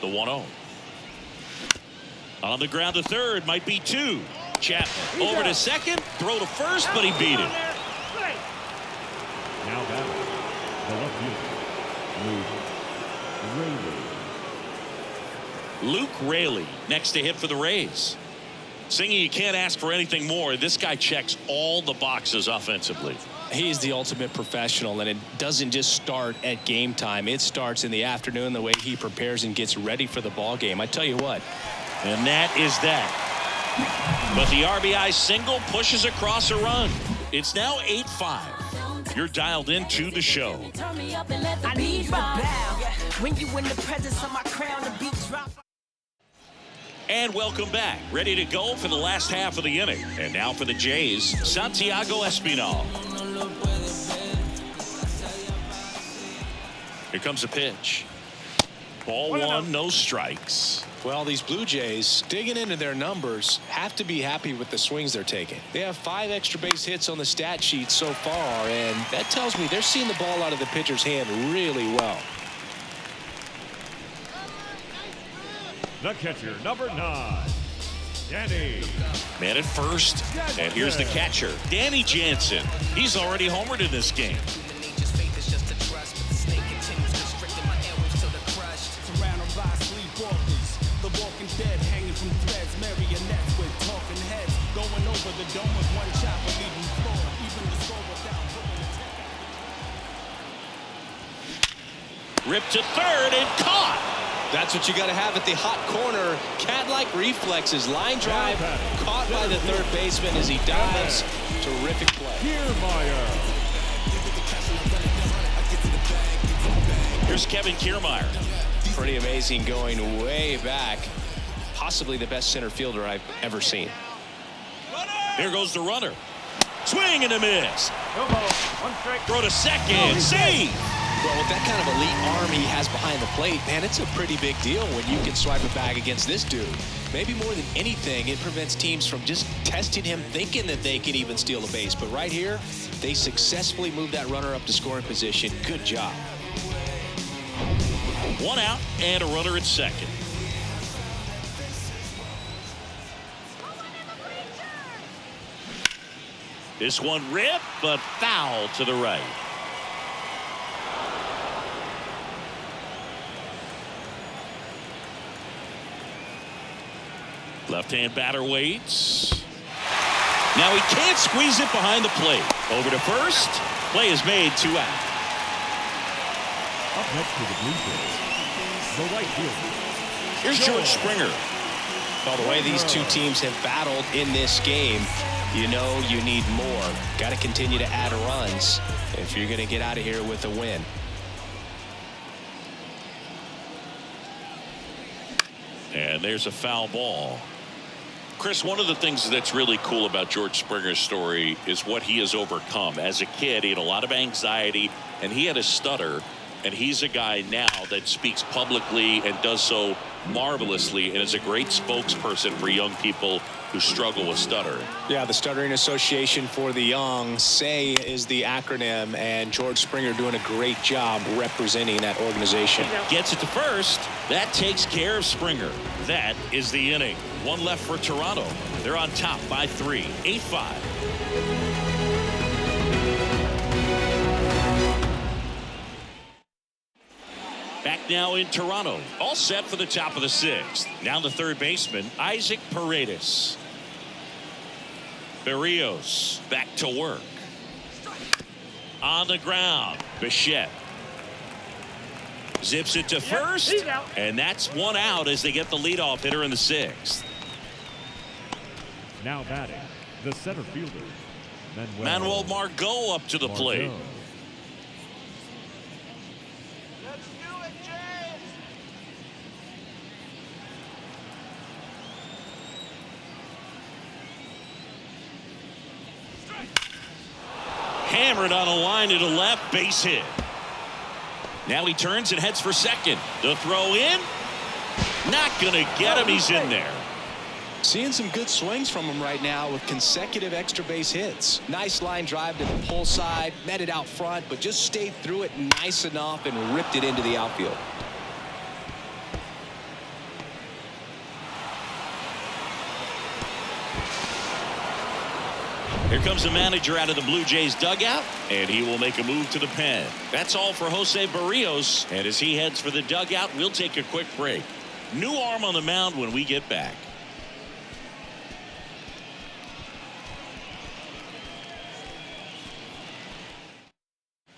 The 1-0. On the ground to third, might be 2. Chapman over to second, throw to first, but he beat it. Now batting the left fielder, Luke Raley next to hit for the Rays. Singing, you can't ask for anything more. This guy checks all the boxes offensively. He's the ultimate professional, and it doesn't just start at game time. It starts in the afternoon, the way he prepares and gets ready for the ball game. I tell you what. And that is that. But the RBI single pushes across a run. It's now 8-5. You're dialed into the show. I need you to bow. When you in the presence of my crown, the beat drop. And welcome back. Ready to go for the last half of the inning. And now for the Jays, Santiago Espinal. Here comes a pitch. Ball 1, no strikes. Well, these Blue Jays, digging into their numbers, have to be happy with the swings they're taking. They have 5 extra base hits on the stat sheet so far, and that tells me they're seeing the ball out of the pitcher's hand really well. the catcher, number 9, Danny. Man at first, and here's the catcher, Danny Jansen. He's already homered in this game. Ripped to third and caught. That's what you got to have at the hot corner. Cat-like reflexes. Line drive caught by the third baseman as he dives. Terrific play. Here's Kevin Kiermaier. Pretty amazing, going way back. Possibly the best center fielder I've ever seen. Here goes the runner. Swing and a miss. No ball. One strike. Throw to second. Save. Well, with that kind of elite arm he has behind the plate, man, it's a pretty big deal when you can swipe a bag against this dude. Maybe more than anything, it prevents teams from just testing him, thinking that they can even steal a base. But right here, they successfully moved that runner up to scoring position. Good job. 1 out and a runner at second. This one ripped, but foul to the right. Left-hand batter waits. Now he can't squeeze it behind the plate. Over to first. Play is made, 2 out. Up next to the Blue Jays, the right fielder. Here's George Springer. Well, the way these two teams have battled in this game, you know you need more. Got to continue to add runs if you're going to get out of here with a win. And there's a foul ball. Chris, one of the things that's really cool about George Springer's story is what he has overcome. As a kid, he had a lot of anxiety, and he had a stutter. And he's a guy now that speaks publicly and does so marvelously and is a great spokesperson for young people who struggle with stuttering. Yeah, the Stuttering Association for the Young, SAY is the acronym, and George Springer doing a great job representing that organization. Gets it to first. That takes care of Springer. That is the inning. One left for Toronto. They're on top by 3, 8-5. Back now in Toronto. All set for the top of the 6th. Now the third baseman, Isaac Paredes. Berrios back to work. On the ground, Bichette. Zips it to first. And that's one out as they get the leadoff hitter in the 6th. Now batting, the center fielder, Manuel Margot up to the plate. Hammered on a line to the left, base hit. Now he turns and heads for second. The throw in, not gonna get him. He's in there. Seeing some good swings from him right now with consecutive extra base hits. Nice line drive to the pull side, met it out front, but just stayed through it nice enough and ripped it into the outfield. Here comes the manager out of the Blue Jays dugout, and he will make a move to the pen. That's all for Jose Berrios, and as he heads for the dugout, we'll take a quick break. New arm on the mound when we get back.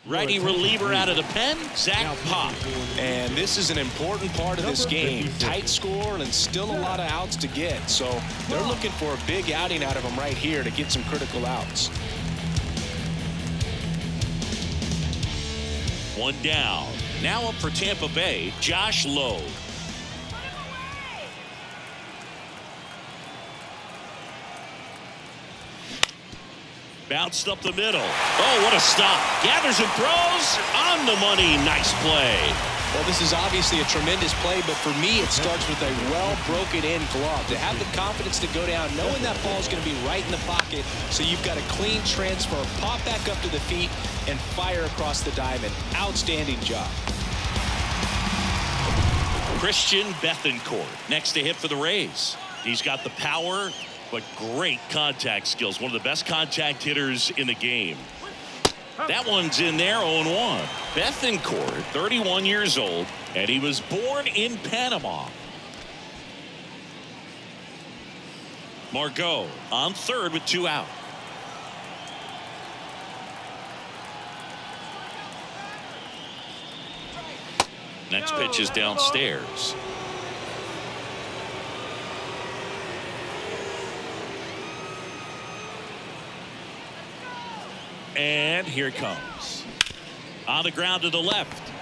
Righty reliever out of the pen, Zach Pop. And this is an important part of this game. Tight score and still a lot of outs to get. So they're looking for a big outing out of him right here to get some critical outs. One down. Now up for Tampa Bay, Josh Lowe. Bounced up the middle. Oh, what a stop. Gathers and throws on the money. Nice play. Well, this is obviously a tremendous play, but for me, it starts with a well broken in glove. To have the confidence to go down, knowing that ball is going to be right in the pocket, so you've got a clean transfer, pop back up to the feet, and fire across the diamond. Outstanding job. Christian Bethancourt next to hit for the Rays. He's got the power, but great contact skills. One of the best contact hitters in the game. That one's in there, 0-1. Bethancourt, 31 years old, and he was born in Panama. Margot on third with 2 out. Next pitch is downstairs. And here it comes. On the ground to the left.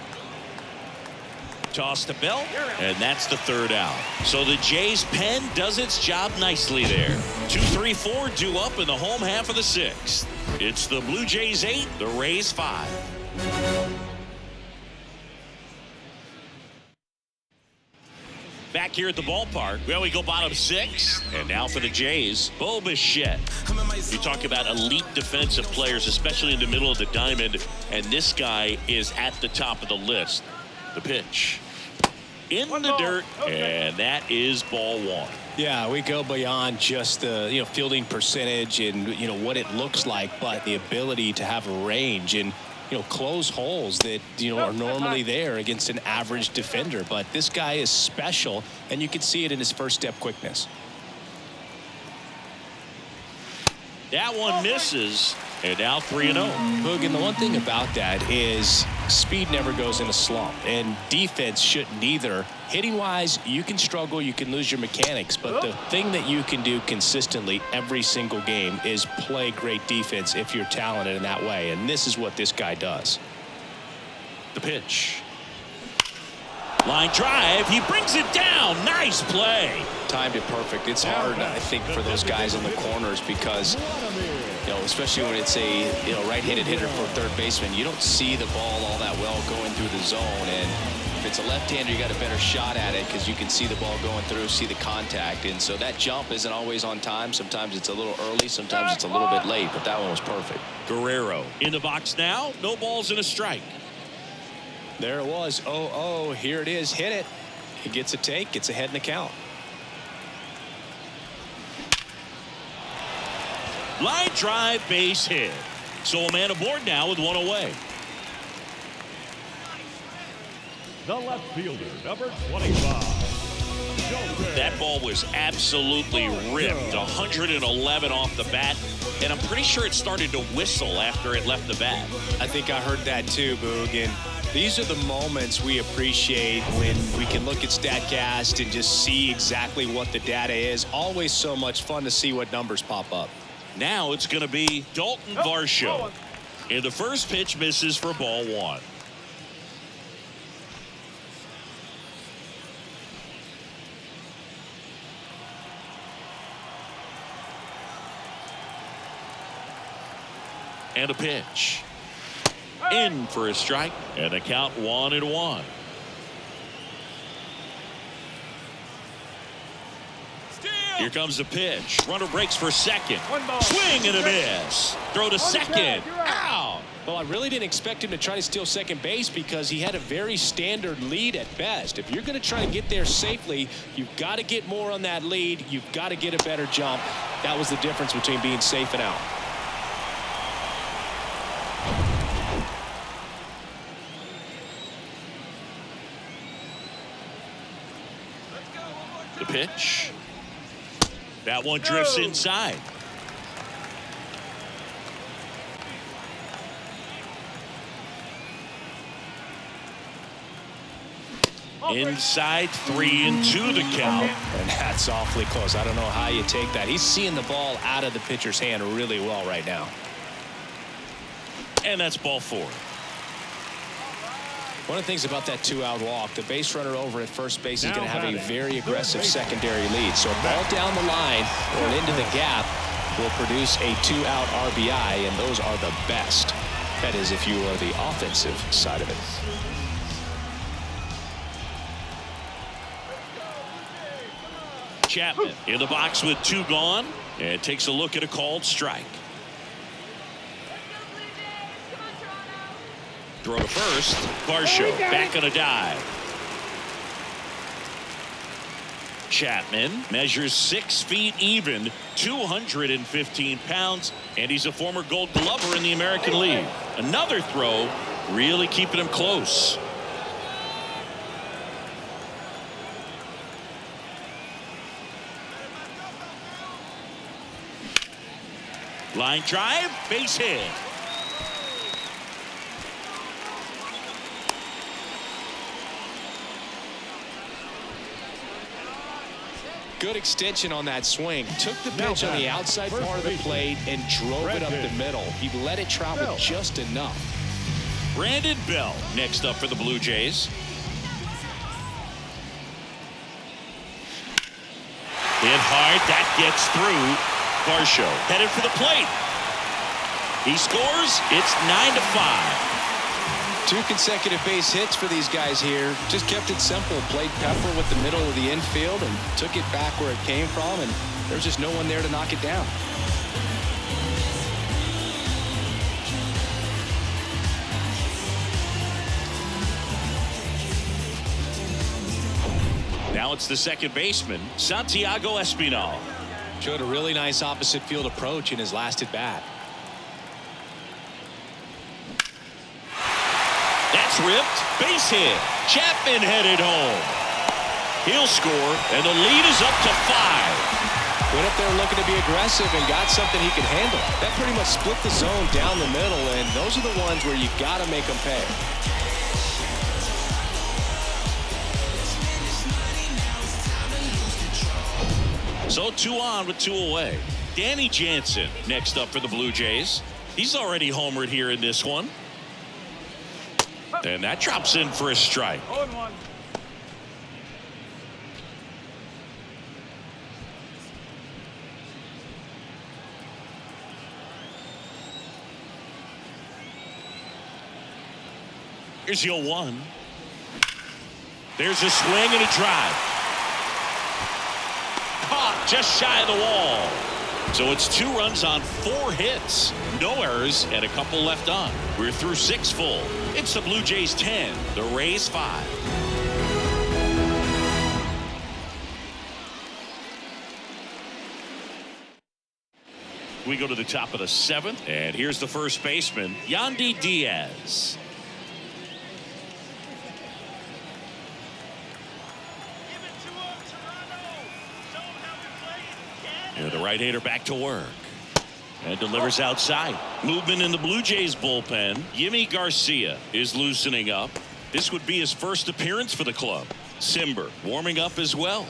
Toss to Bell, and that's the 3rd out. So the Jays pen does its job nicely there. 2, 3, 4 due up in the home half of the 6th. It's the Blue Jays 8, the Rays 5. Back here at the ballpark, well, we go bottom 6, and now for the Jays, Bo Bichette. You talk about elite defensive players, especially in the middle of the diamond, and this guy is at the top of the list. The pitch in the dirt, and that is ball 1. Yeah, we go beyond just the fielding percentage and what it looks like, but the ability to have a range and close holes that are normally there against an average defender. But this guy is special, and you can see it in his first step quickness. That one misses, And now 3-0. Boog, and the one thing about that is speed never goes in a slump, and defense shouldn't either. Hitting-wise, you can struggle, you can lose your mechanics, but the thing that you can do consistently every single game is play great defense if you're talented in that way, and this is what this guy does. The pitch. Line drive. He brings it down. Nice play. Timed it perfect. It's hard, I think, for those guys in the corners because, especially when it's a right-handed hitter for a third baseman, you don't see the ball all that well going through the zone. And if it's a left-hander, you got a better shot at it because you can see the ball going through, see the contact. And so that jump isn't always on time. Sometimes it's a little early. Sometimes it's a little bit late. But that one was perfect. Guerrero in the box now. No balls and a strike. There it was. Oh, here it is. Hit it. He gets a take. Gets ahead in the count. Line drive, base hit. So a man aboard now with one away. The left fielder, number 25. That ball was absolutely ripped. 111 off the bat. And I'm pretty sure it started to whistle after it left the bat. I think I heard that too, Boog. And these are the moments we appreciate when we can look at StatCast and just see exactly what the data is. Always so much fun to see what numbers pop up. Now it's going to be Dalton Varsho. And the first pitch misses for ball one. And a pitch. In for a strike. And a count 1-1. Here comes the pitch. Runner breaks for second. Swing and a miss. Throw to second. Out. Well, I really didn't expect him to try to steal second base because he had a very standard lead at best. If you're going to try to get there safely, you've got to get more on that lead. You've got to get a better jump. That was the difference between being safe and out. The pitch. That one drifts inside. Inside, 3-2 the count. And that's awfully close. I don't know how you take that. He's seeing the ball out of the pitcher's hand really well right now. And that's ball four. One of the things about that two-out walk, the base runner over at first base is going to have a very aggressive secondary lead. So a ball down the line or into the gap will produce a two-out RBI, and those are the best. That is if you are the offensive side of it. Chapman in the box with two gone and takes a look at a called strike. Throw to first. Varsho back on a dive. Chapman measures 6 feet even, 215 pounds, and he's a former Gold Glover in the American League. Another throw, really keeping him close. Line drive, base hit. Good extension on that swing. Took the pitch on the outside part of the plate and drove it up the middle. He let it travel just enough. Brandon Bell next up for the Blue Jays. Hit hard. That gets through. Varsho headed for the plate. He scores. It's 9-5. 2 consecutive base hits for these guys here. Just kept it simple. Played Pepper with the middle of the infield and took it back where it came from, and there's just no one there to knock it down. Now it's the second baseman, Santiago Espinal. Showed a really nice opposite field approach in his last at bat. That's ripped. Base hit. Chapman headed home. He'll score, and the lead is up to 5. Went up there looking to be aggressive and got something he could handle. That pretty much split the zone down the middle, and those are the ones where you got to make them pay. So 2 on with 2 away. Danny Jansen next up for the Blue Jays. He's already homered here in this one. And that drops in for a strike. 0-1. Here's the 0-1. There's a swing and a drive. Caught just shy of the wall. So it's 2 runs on 4 hits. No errors and a couple left on. We're through 6 full. It's the Blue Jays 10, the Rays 5. We go to the top of the 7th, and here's the first baseman, Yandy Diaz. And the right-hander back to work. And delivers outside. Movement in the Blue Jays bullpen. Yimi Garcia is loosening up. This would be his first appearance for the club. Simber warming up as well.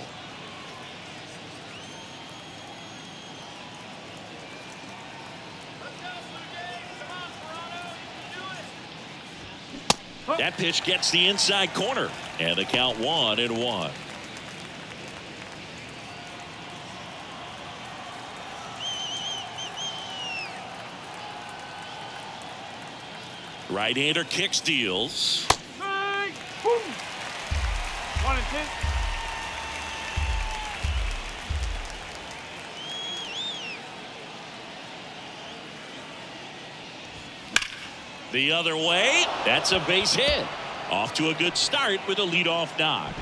That pitch gets the inside corner. And the count 1-1. Right-hander kicks, deals. 1-2. The other way. That's a base hit. Off to a good start with a leadoff knock.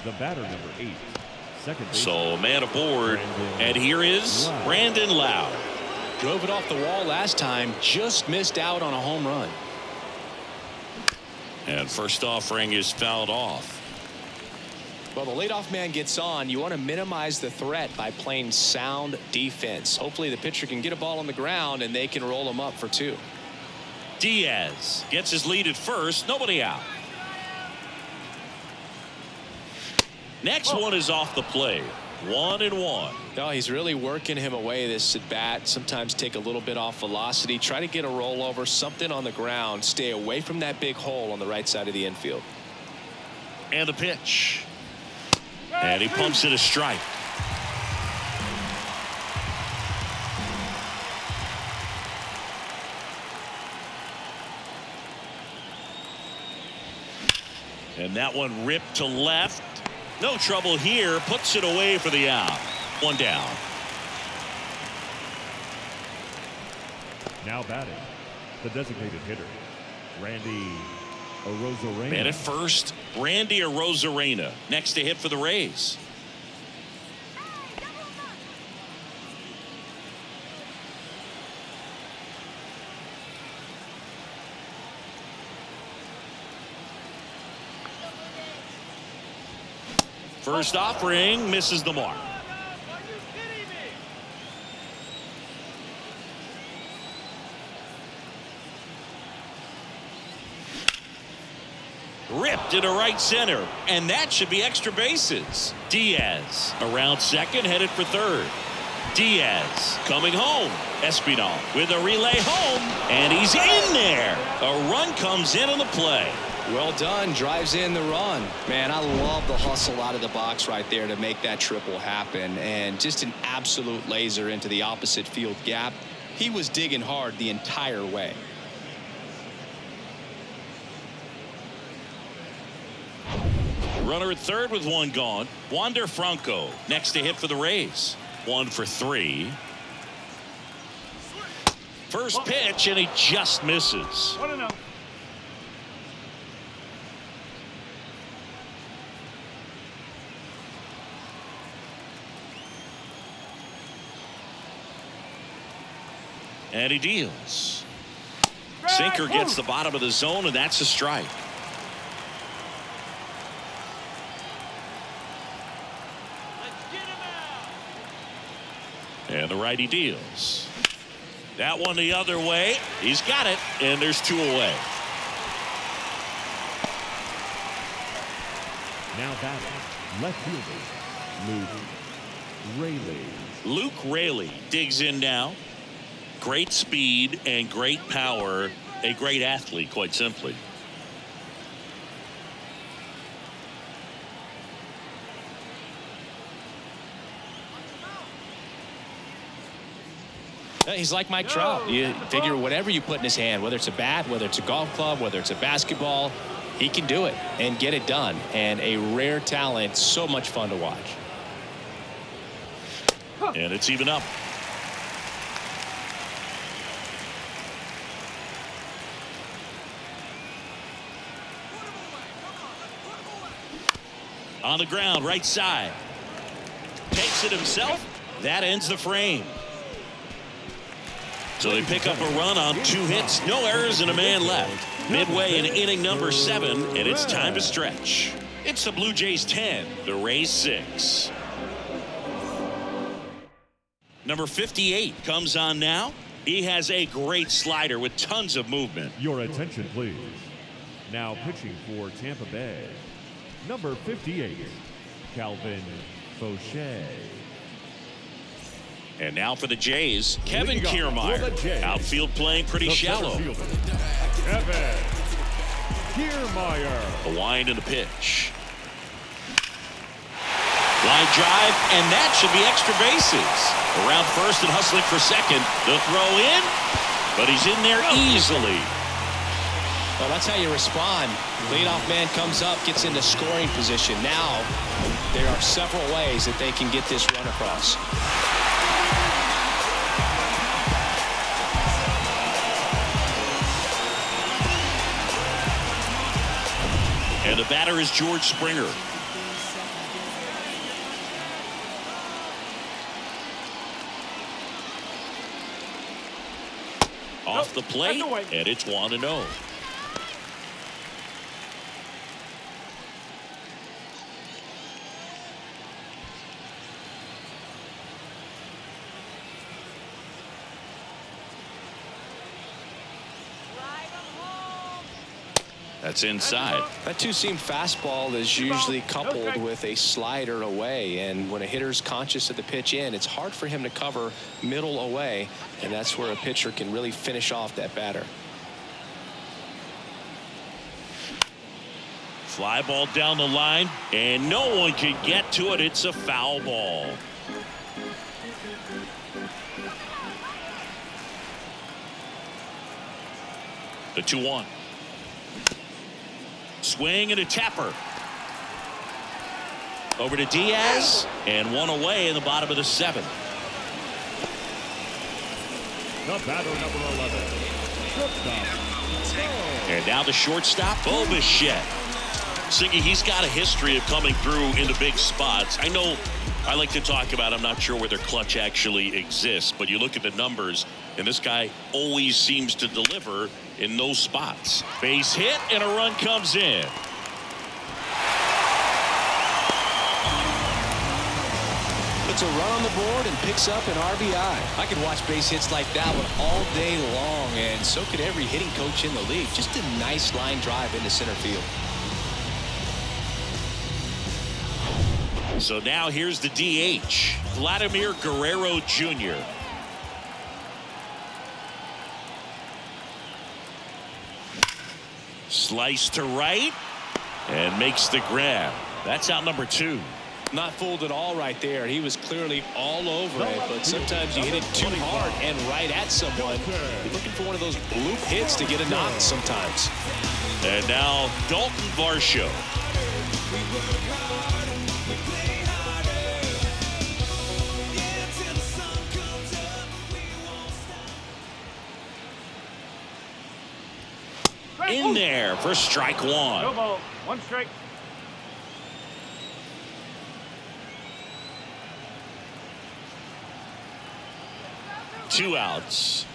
The batter, number 8. Second base. So man aboard, and here is Brandon Lowe. Drove it off the wall last time, just missed out on a home run. And first offering is fouled off. Well, the leadoff man gets on. You want to minimize the threat by playing sound defense. Hopefully the pitcher can get a ball on the ground and they can roll him up for 2. Diaz gets his lead at first, nobody out. Next one is off the plate. 1-1. No, he's really working him away this at bat. Sometimes take a little bit off velocity. Try to get a rollover, something on the ground. Stay away from that big hole on the right side of the infield. And the pitch. And he pumps it a strike. And that one ripped to left. No trouble here. Puts it away for the out. 1 down. Now batting, the designated hitter, Randy Arozarena. Man at first, Randy Arozarena. Next to hit for the Rays. First offering misses the mark. Ripped into right center, and that should be extra bases. Diaz around second, headed for third. Diaz coming home. Espinal with a relay home, and he's in there. A run comes in on the play. Well done. Drives in the run. Man, I love the hustle out of the box right there to make that triple happen, and just an absolute laser into the opposite field gap. He was digging hard the entire way. Runner at third with 1 gone. Wander Franco next to hit for the Rays. 1 for 3. First pitch, and he just misses. 1-0. And he deals. Sinker gets the bottom of the zone, and that's a strike. And the righty deals. That one the other way. He's got it, and there's 2 away. Now batting, left fielder, Luke Raley. Luke Raley digs in now. Great speed and great power. A great athlete, quite simply. He's like Mike Trout. You figure whatever you put in his hand, whether it's a bat, whether it's a golf club, whether it's a basketball, he can do it and get it done. And a rare talent, so much fun to watch. And it's even up. On the ground, right side. Takes it himself. That ends the frame. So they pick up a run on 2 hits, no errors, and a man left. Midway in inning number 7, and it's time to stretch. It's the Blue Jays 10, the Rays 6. Number 58 comes on now. He has a great slider with tons of movement. Your attention, please. Now pitching for Tampa Bay, number 58, Calvin Fauché. And now for the Jays, Kevin Kiermaier. Outfield playing pretty shallow. Kevin Kiermaier. A wind and a pitch. Line drive, and that should be extra bases. Around first and hustling for second. The throw in, but he's in there easily. Well, that's how you respond. Leadoff man comes up, gets into scoring position. Now, there are several ways that they can get this run across. And the batter is George Springer. Off the plate, and it's 1-0. That's inside. That two-seam fastball is usually coupled with a slider away, and when a hitter's conscious of the pitch in, it's hard for him to cover middle away, and that's where a pitcher can really finish off that batter. Fly ball down the line, and no one can get to it. It's a foul ball. The 2-1. Swing and a tapper. Over to Diaz, and one away in the bottom of the 7th. The batter, number 11, shortstop. And now the shortstop, Bichette. Siggy, he's got a history of coming through into big spots. I know I like to talk about, I'm not sure whether clutch actually exists, but you look at the numbers, and this guy always seems to deliver in those spots. Base hit, and a run comes in. Puts a run on the board and picks up an RBI. I could watch base hits like that one all day long, and so could every hitting coach in the league. Just a nice line drive into center field. So now here's the DH, Vladimir Guerrero Jr. Slice to right and makes the grab. That's out number 2. Not fooled at all right there. He was clearly all over it, but sometimes you hit it too hard and right at someone. You're looking for one of those bloop hits to get a knock sometimes. And now Dalton Varsho. In there for strike 1. No ball. 1 strike. Two outs.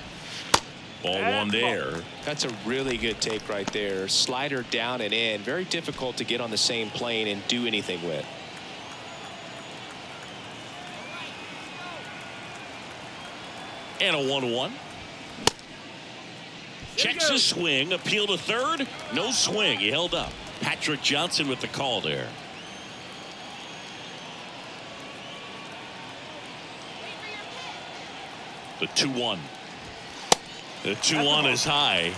Ball 1 there. That's a really good take right there. Slider down and in. Very difficult to get on the same plane and do anything with. And a 1-1. Checks his swing. Appeal to third. No swing. He held up. Patrick Johnson with the call there. The 2-1. The 2-1 is high.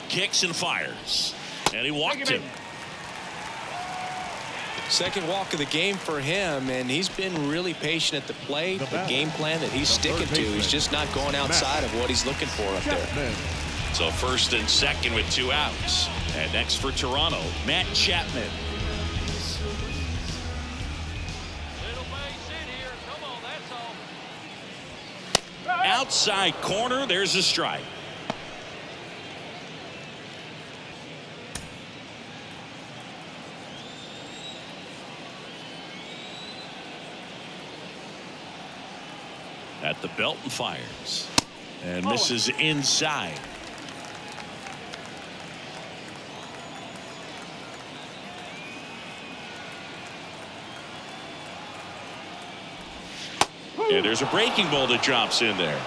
Kicks and fires. And he walked him. Second walk of the game for him, and he's been really patient at the plate. The game plan that he's sticking to, he's just not going outside of what he's looking for up there. So first and second with 2 outs. And next for Toronto, Matt Chapman. Outside corner, there's a strike. At the belt and fires. And misses inside. And there's a breaking ball that drops in there.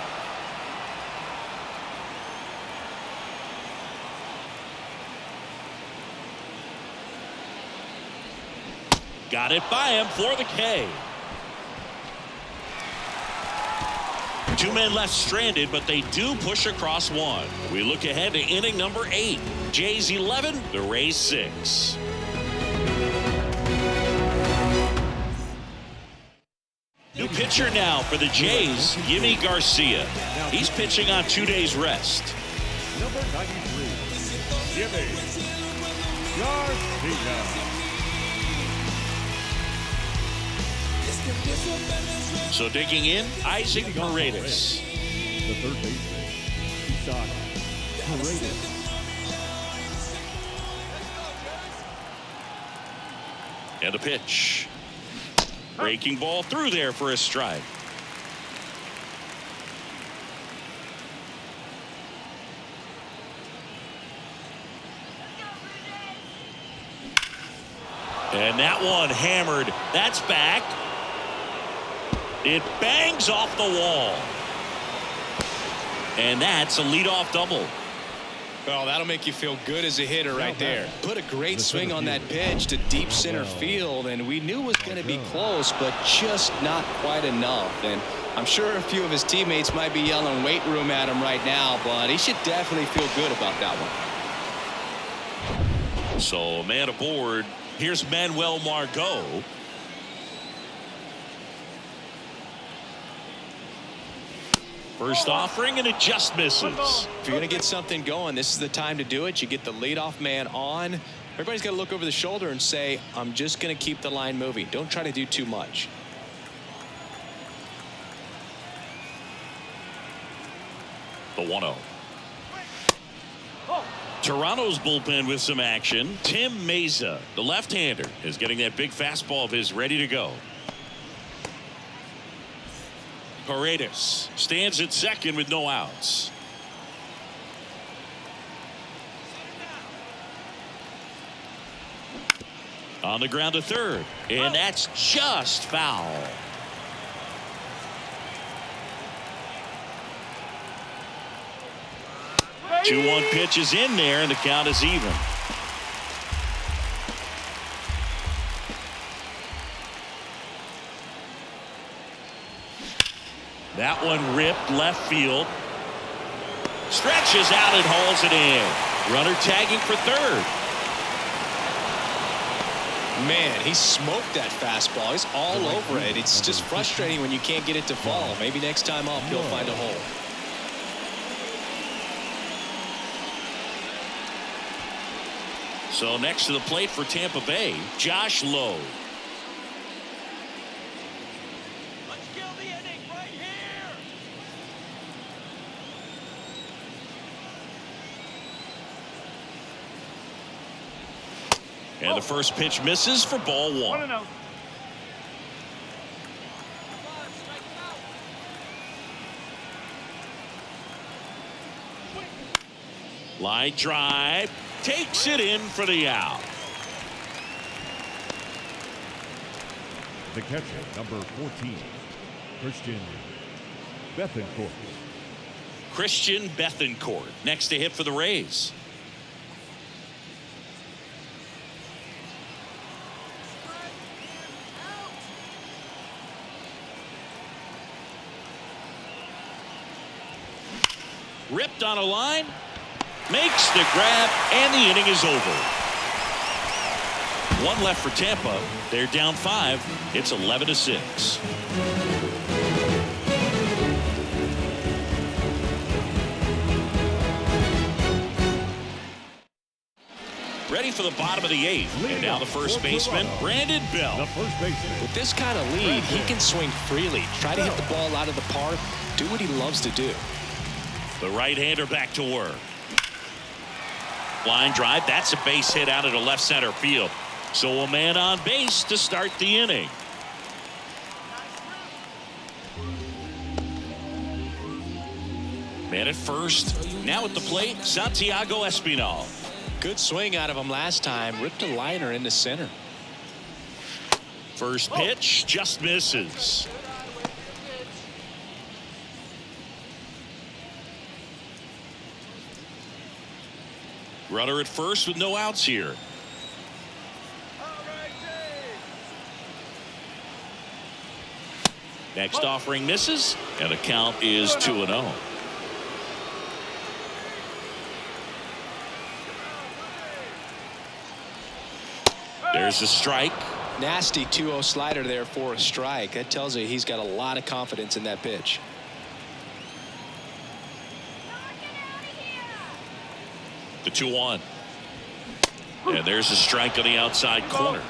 Got it by him for the K. 2 men left stranded, but they do push across 1. We look ahead to inning number 8. Jays 11, the Rays 6. New pitcher now for the Jays, Yimi Garcia. He's pitching on 2 days rest. Number 93, Yimi Garcia. So digging in, Isaac Berrios. The third baseman, Isaac Berrios. And a pitch. Breaking ball through there for a strike. And that one hammered. That's back. It bangs off the wall. And that's a leadoff double. Well, that'll make you feel good as a hitter right there. Put a great swing on that pitch to deep center field, and we knew it was going to be close, but just not quite enough. And I'm sure a few of his teammates might be yelling weight room at him right now, but he should definitely feel good about that one. So man aboard. Here's Manuel Margot. First offering, and it just misses. If you're going to get something going, this is the time to do it. You get the leadoff man on. Everybody's got to look over the shoulder and say, I'm just going to keep the line moving. Don't try to do too much. The 1-0. Toronto's bullpen with some action. Tim Mesa, the left-hander, is getting that big fastball of his ready to go. Paredes stands at second with no outs. On the ground to third, and that's just foul. Hey. 2-1 pitch is in there, and the count is even. That one ripped left field. Stretches out and hauls it in. Runner tagging for third. Man, he smoked that fastball. He's all over it. It's just frustrating when you can't get it to fall. Maybe next time up he'll find a hole. So next to the plate for Tampa Bay, Josh Lowe. And the first pitch misses for ball 1. Line drive, takes it in for the out. The catcher, number 14, Christian Bethancourt. Christian Bethancourt next to hit for the Rays. Ripped on a line, makes the grab, and the inning is over. One left for Tampa. They're down 5. It's 11-6. Ready for the bottom of the 8th. And now the first baseman, Brandon Bell. The first baseman. With this kind of lead, he can swing freely, try to hit the ball out of the park, do what he loves to do. The right-hander back to work. Line drive. That's a base hit out into left center field. So a man on base to start the inning. Man at first. Now at the plate, Santiago Espinal. Good swing out of him last time. Ripped a liner into center. First pitch just misses. Runner at first with no outs here. Next offering misses, and the count is 2-0. There's a strike. Nasty 2-0 slider there for a strike. That tells you he's got a lot of confidence in that pitch. The 2-1. And there's a strike on the outside corner.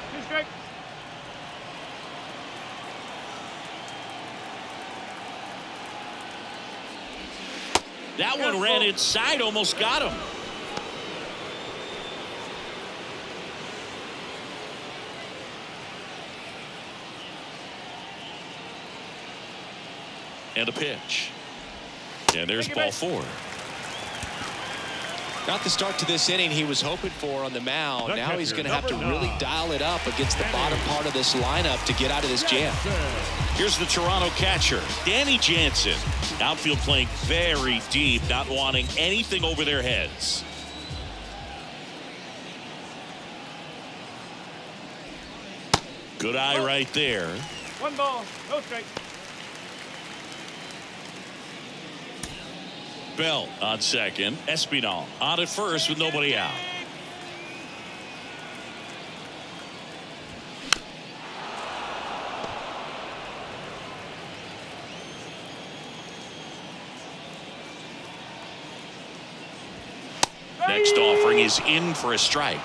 That one ran inside, almost got him. And a pitch. And there's ball 4. Not the start to this inning he was hoping for on the mound. Now he's going to have to really dial it up against the bottom part of this lineup to get out of this jam. Here's the Toronto catcher, Danny Jansen. Outfield playing very deep, not wanting anything over their heads. Good eye right there. 1 ball, no strikes. Bell on second. Espinal on at first with nobody out. Next offering is in for a strike.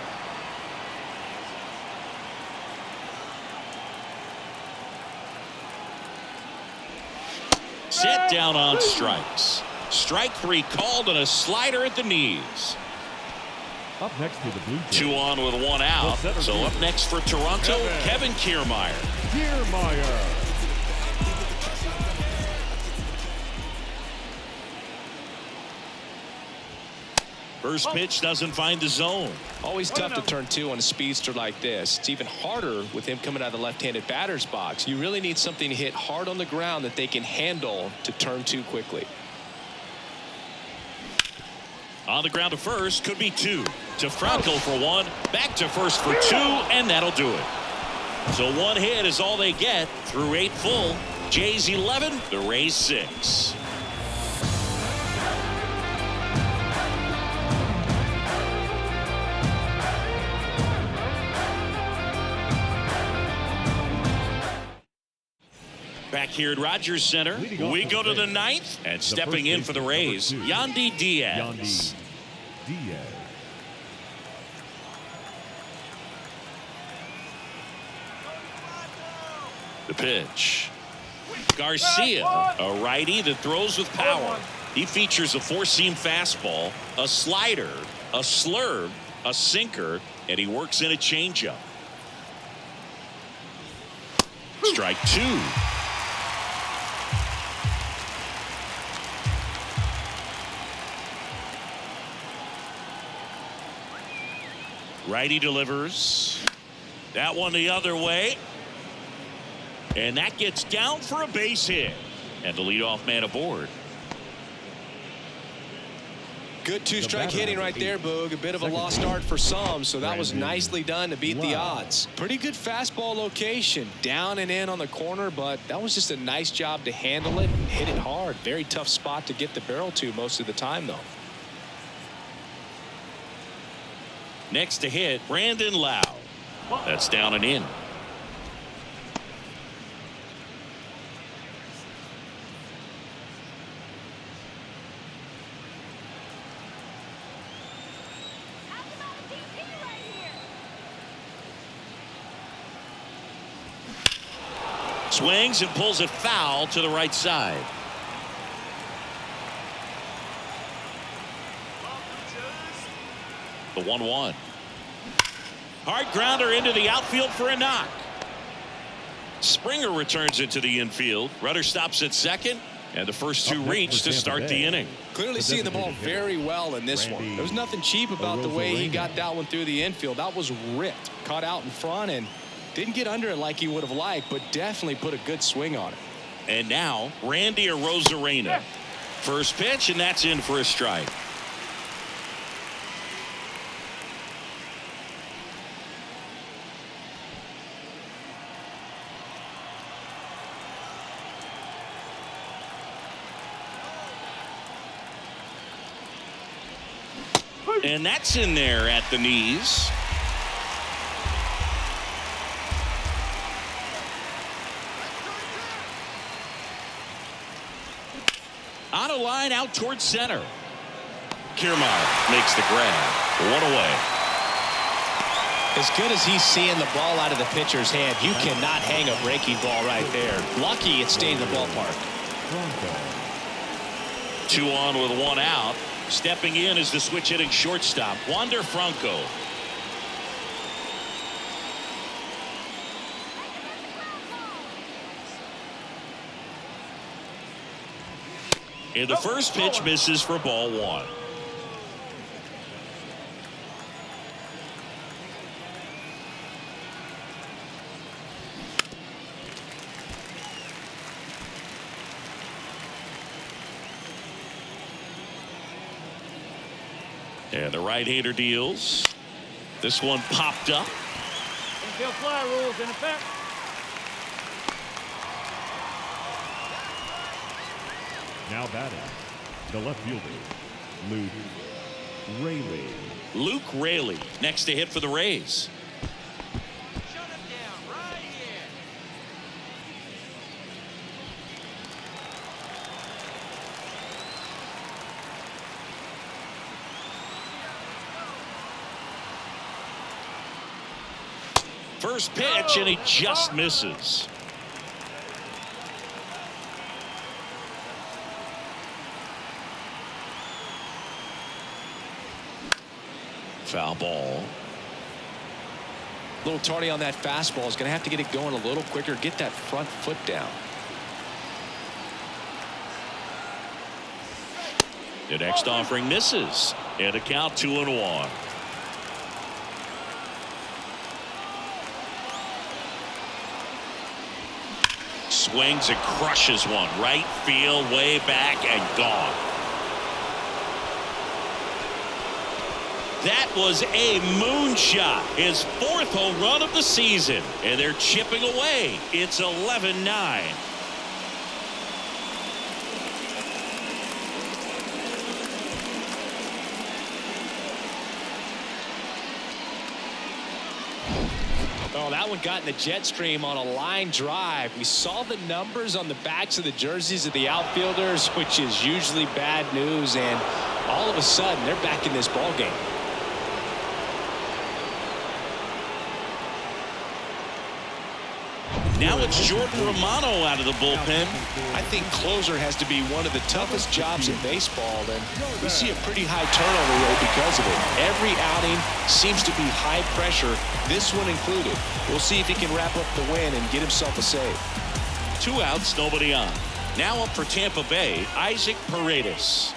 Set down on strikes. Strike 3 called and a slider at the knees. Up next to the Blue Jays. 2 on with 1 out. So up next for Toronto, Kevin Kiermaier. Kiermaier. First pitch doesn't find the zone. Always tough to turn 2 on a speedster like this. It's even harder with him coming out of the left-handed batter's box. You really need something to hit hard on the ground that they can handle to turn 2 quickly. On the ground to first, could be 2. To Franco for 1, back to first for 2, and that'll do it. So 1 hit is all they get through 8 full. Jays 11, the Rays 6. Back here at Rodgers Center, we go to the 9th, and stepping in for the Rays, Yandy Diaz. The pitch. Garcia, a righty that throws with power. He features a 4-seam fastball, a slider, a slurve, a sinker, and he works in a changeup. Strike 2. Righty delivers. That one the other way. And that gets down for a base hit. And the leadoff man aboard. Good two-strike hitting right there, Boog. A bit of a lost start for some, so that was nicely done to beat the odds. Pretty good fastball location, down and in on the corner, but that was just a nice job to handle it and hit it hard. Very tough spot to get the barrel to most of the time, though. Next to hit, Brandon Lowe. That's down and in. Swings and pulls it foul to the right side. The 1-1. Hard grounder into the outfield for a knock. Springer returns it to the infield. Rudder stops at second, and the first two reach to start the inning. Clearly seeing the ball very well in this one. There was nothing cheap about the way he got that one through the infield. That was ripped, caught out in front, and didn't get under it like he would have liked, but definitely put a good swing on it. And now Randy Arozarena. First pitch, and that's in for a strike. And that's in there at the knees. On a line out towards center. Kiermaier makes the grab. One away. As good as he's seeing the ball out of the pitcher's hand, you cannot hang a breaking ball right there. Lucky it stayed in the ballpark. 2 on with 1 out. Stepping in is the switch hitting shortstop, Wander Franco. And the first pitch misses for ball 1. And the right-hander deals. This one popped up. Infield fly rules in effect. Now batting, the left fielder, Luke Raley. Luke Raley next to hit for the Rays. Shut him down right here. First pitch, and he just misses. Foul ball. A little tardy on that fastball. Is going to have to get it going a little quicker. Get that front foot down. The next offering misses. And a count 2-1. Swings and crushes one. Right field, way back, and gone. That was a moonshot. His 4th home run of the season. And they're chipping away. It's 11-9. Oh, that one got in the jet stream on a line drive. We saw the numbers on the backs of the jerseys of the outfielders, which is usually bad news, and all of a sudden they're back in this ball game. Now it's Jordan Romano out of the bullpen. I think closer has to be one of the toughest jobs in baseball, and we see a pretty high turnover rate because of it. Every outing seems to be high pressure, this one included. We'll see if he can wrap up the win and get himself a save. 2 outs, nobody on. Now up for Tampa Bay, Isaac Paredes.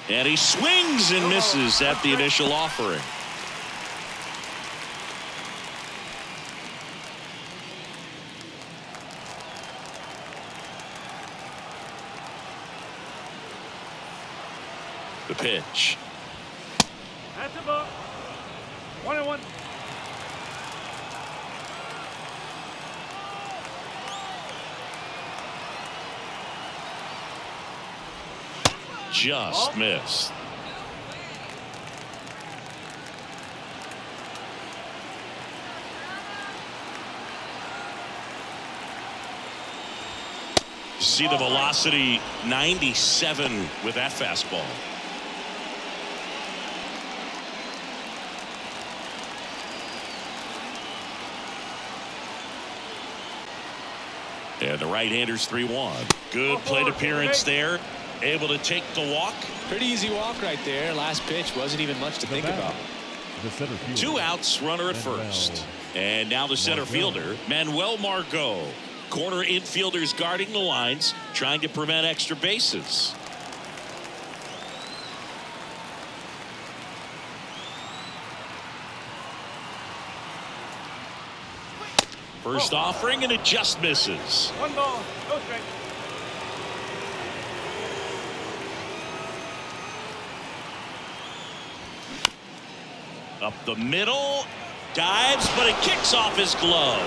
And he swings and misses at the initial offering. The pitch. That's a ball. 1-1. Just missed. See the velocity, 97 with that fastball. And the right-hander's 3-1. Good plate appearance there. Able to take the walk. Pretty easy walk right there. Last pitch wasn't even much to think about. The center fielder, 2 outs, runner at first. And now the center fielder, Manuel Margot. Corner infielders guarding the lines, trying to prevent extra bases. First offering, and it just misses. 1 ball. Go straight. Up the middle, dives, but it kicks off his glove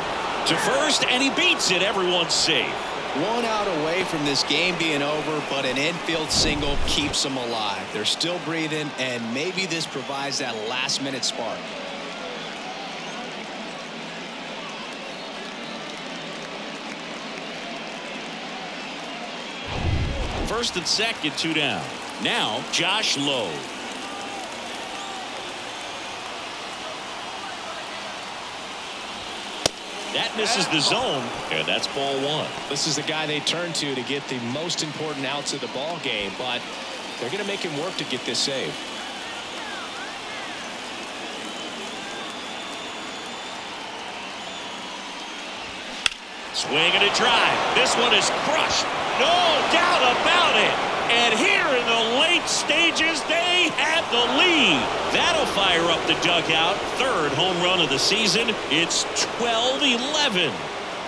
to first, and he beats it. Everyone's safe. 1 out away from this game being over, but an infield single keeps them alive. They're still breathing, and maybe this provides that last-minute spark. First and second, 2 down. Now Josh Lowe. That misses the zone, and that's ball 1. This is the guy they turn to get the most important outs of the ball game, but they're going to make him work to get this save. Swing and a drive. This one is crushed. No doubt about it. And here in the late stages, they have the lead. That'll fire up the dugout. 3rd home run of the season. It's 12-11.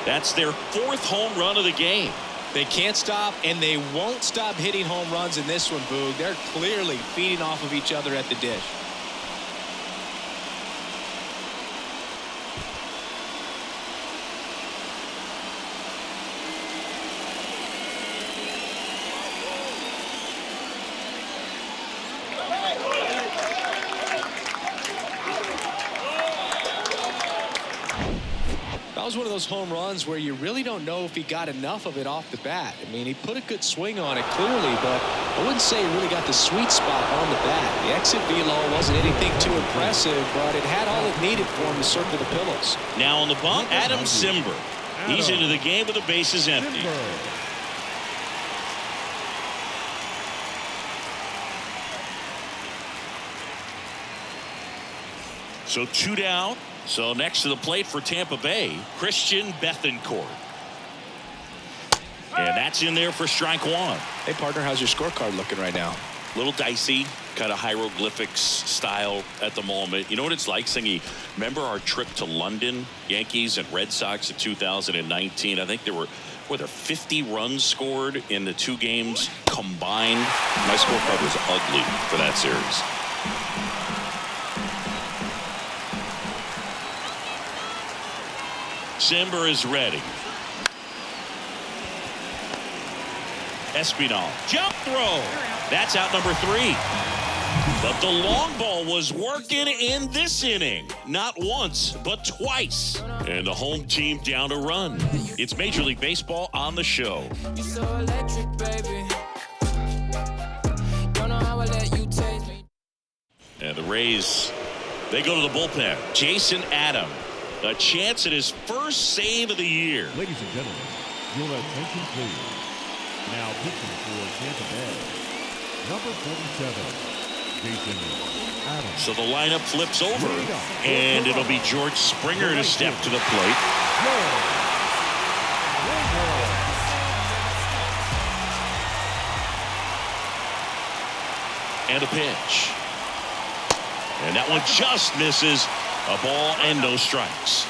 That's their 4th home run of the game. They can't stop, and they won't stop hitting home runs in this one, Boog. They're clearly feeding off of each other at the dish. That was one of those home runs where you really don't know if he got enough of it off the bat. I mean, he put a good swing on it clearly, but I wouldn't say he really got the sweet spot on the bat. The exit velo wasn't anything too impressive, but it had all it needed for him to circle the pillows. Now on the bump, Adam Simber. He's into the game with the bases empty. So 2 down. So next to the plate for Tampa Bay, Christian Bethancourt. And that's in there for strike 1. Hey, partner, how's your scorecard looking right now? Little dicey, kind of hieroglyphics style at the moment. You know what it's like, Singy? Remember our trip to London, Yankees and Red Sox in 2019? I think there were 50 runs scored in the 2 games combined. My scorecard was ugly for that series. Simber is ready. Espinal, jump throw. That's out number 3. But the long ball was working in this inning. Not once, but twice. And the home team down a run. It's Major League Baseball on the show. You're so electric, baby. Don't know how I let you taste me. And the Rays, they go to the bullpen. Jason Adam, a chance at his first save of the year. Ladies and gentlemen, your attention please. Now pitching for Tampa Bay, number 47, Jason Adams. So the lineup flips over, and it'll be George Springer to step to the plate. And a pitch. And that one just misses. A ball and no strikes.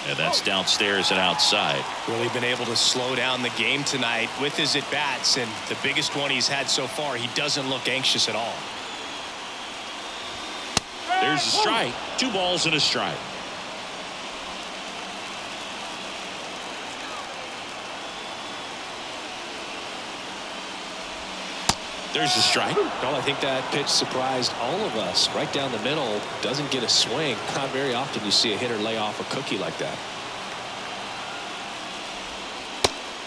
And that's downstairs and outside. Really been able to slow down the game tonight with his at-bats, and the biggest one he's had so far, he doesn't look anxious at all. There's a strike. 2 balls and a strike. There's a strike. Well, I think that pitch surprised all of us. Right down the middle, doesn't get a swing. Not very often you see a hitter lay off a cookie like that.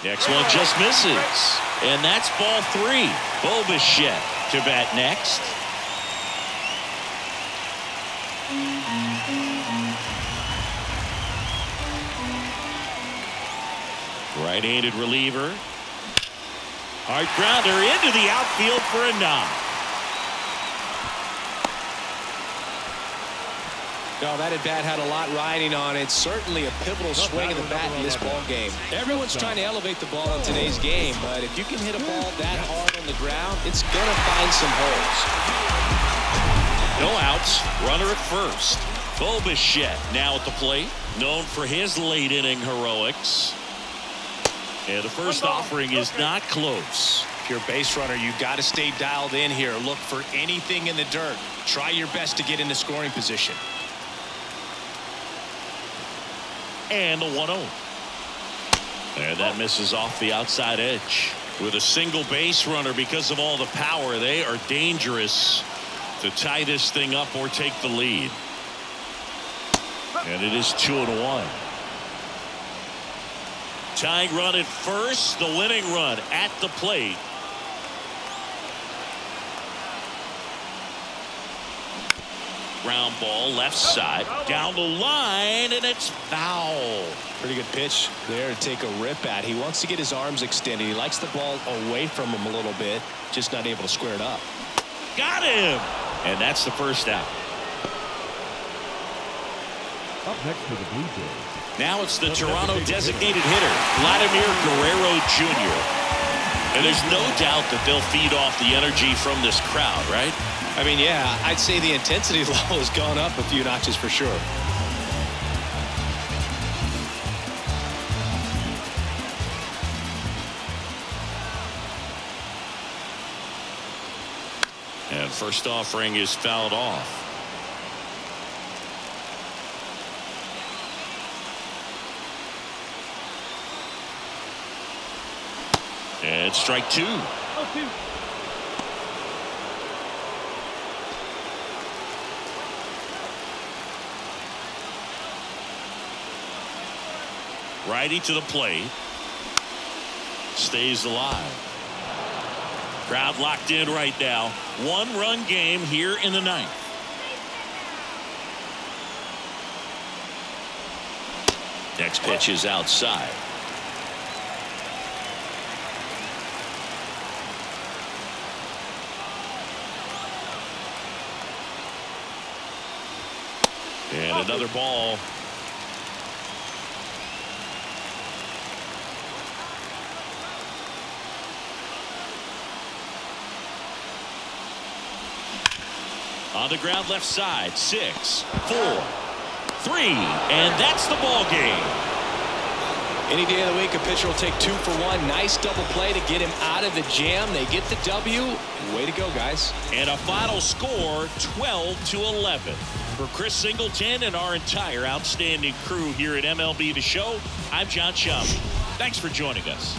Next one just misses. And that's ball 3. Bobichette to bat next. Right-handed reliever. Hard grounder into the outfield for a knock. No, that at-bat had a lot riding on it. Certainly a pivotal swing of the bat in this ball game. Everyone's trying to elevate the ball in today's game, but if you can hit a ball that hard on the ground, it's going to find some holes. No outs. Runner at first. Bobichette now at the plate. Known for his late inning heroics. And the first offering is not close. If you're a base runner, you've got to stay dialed in here. Look for anything in the dirt. Try your best to get into scoring position. And the 1-0. And that misses off the outside edge. With a single base runner, because of all the power, they are dangerous to tie this thing up or take the lead. And it is 2-1. Tying run at first, the winning run at the plate. Ground ball left side down the line, and it's foul. Pretty good pitch there to take a rip at. He wants to get his arms extended. He likes the ball away from him a little bit, just not able to square it up. Got him, and that's the first out. Up next for the Blue Jays. Now it's the Toronto designated hitter, Vladimir Guerrero Jr. And there's no doubt that they'll feed off the energy from this crowd, right? I mean, yeah, I'd say the intensity level has gone up a few notches for sure. And first offering is fouled off. And strike 2. Righty to the plate. Stays alive. Crowd locked in right now. 1-run game here in the 9th. Next pitch is outside. And another ball. On the ground left side. 6, 4, 3, and that's the ball game. Any day of the week, a pitcher will take 2 for 1. Nice double play to get him out of the jam. They get the W. Way to go, guys. And a final score, 12-11. For Chris Singleton and our entire outstanding crew here at MLB The Show, I'm John Sciambi. Thanks for joining us.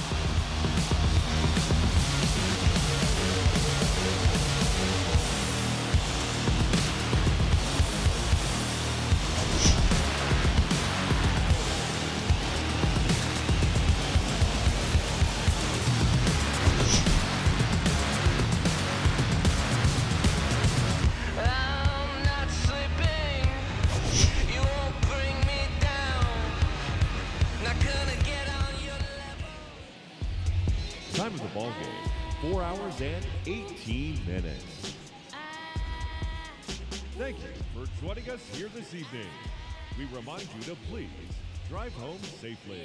Time of the ball game, 4 hours and 18 minutes. Thank you for joining us here this evening. We remind you to please drive home safely.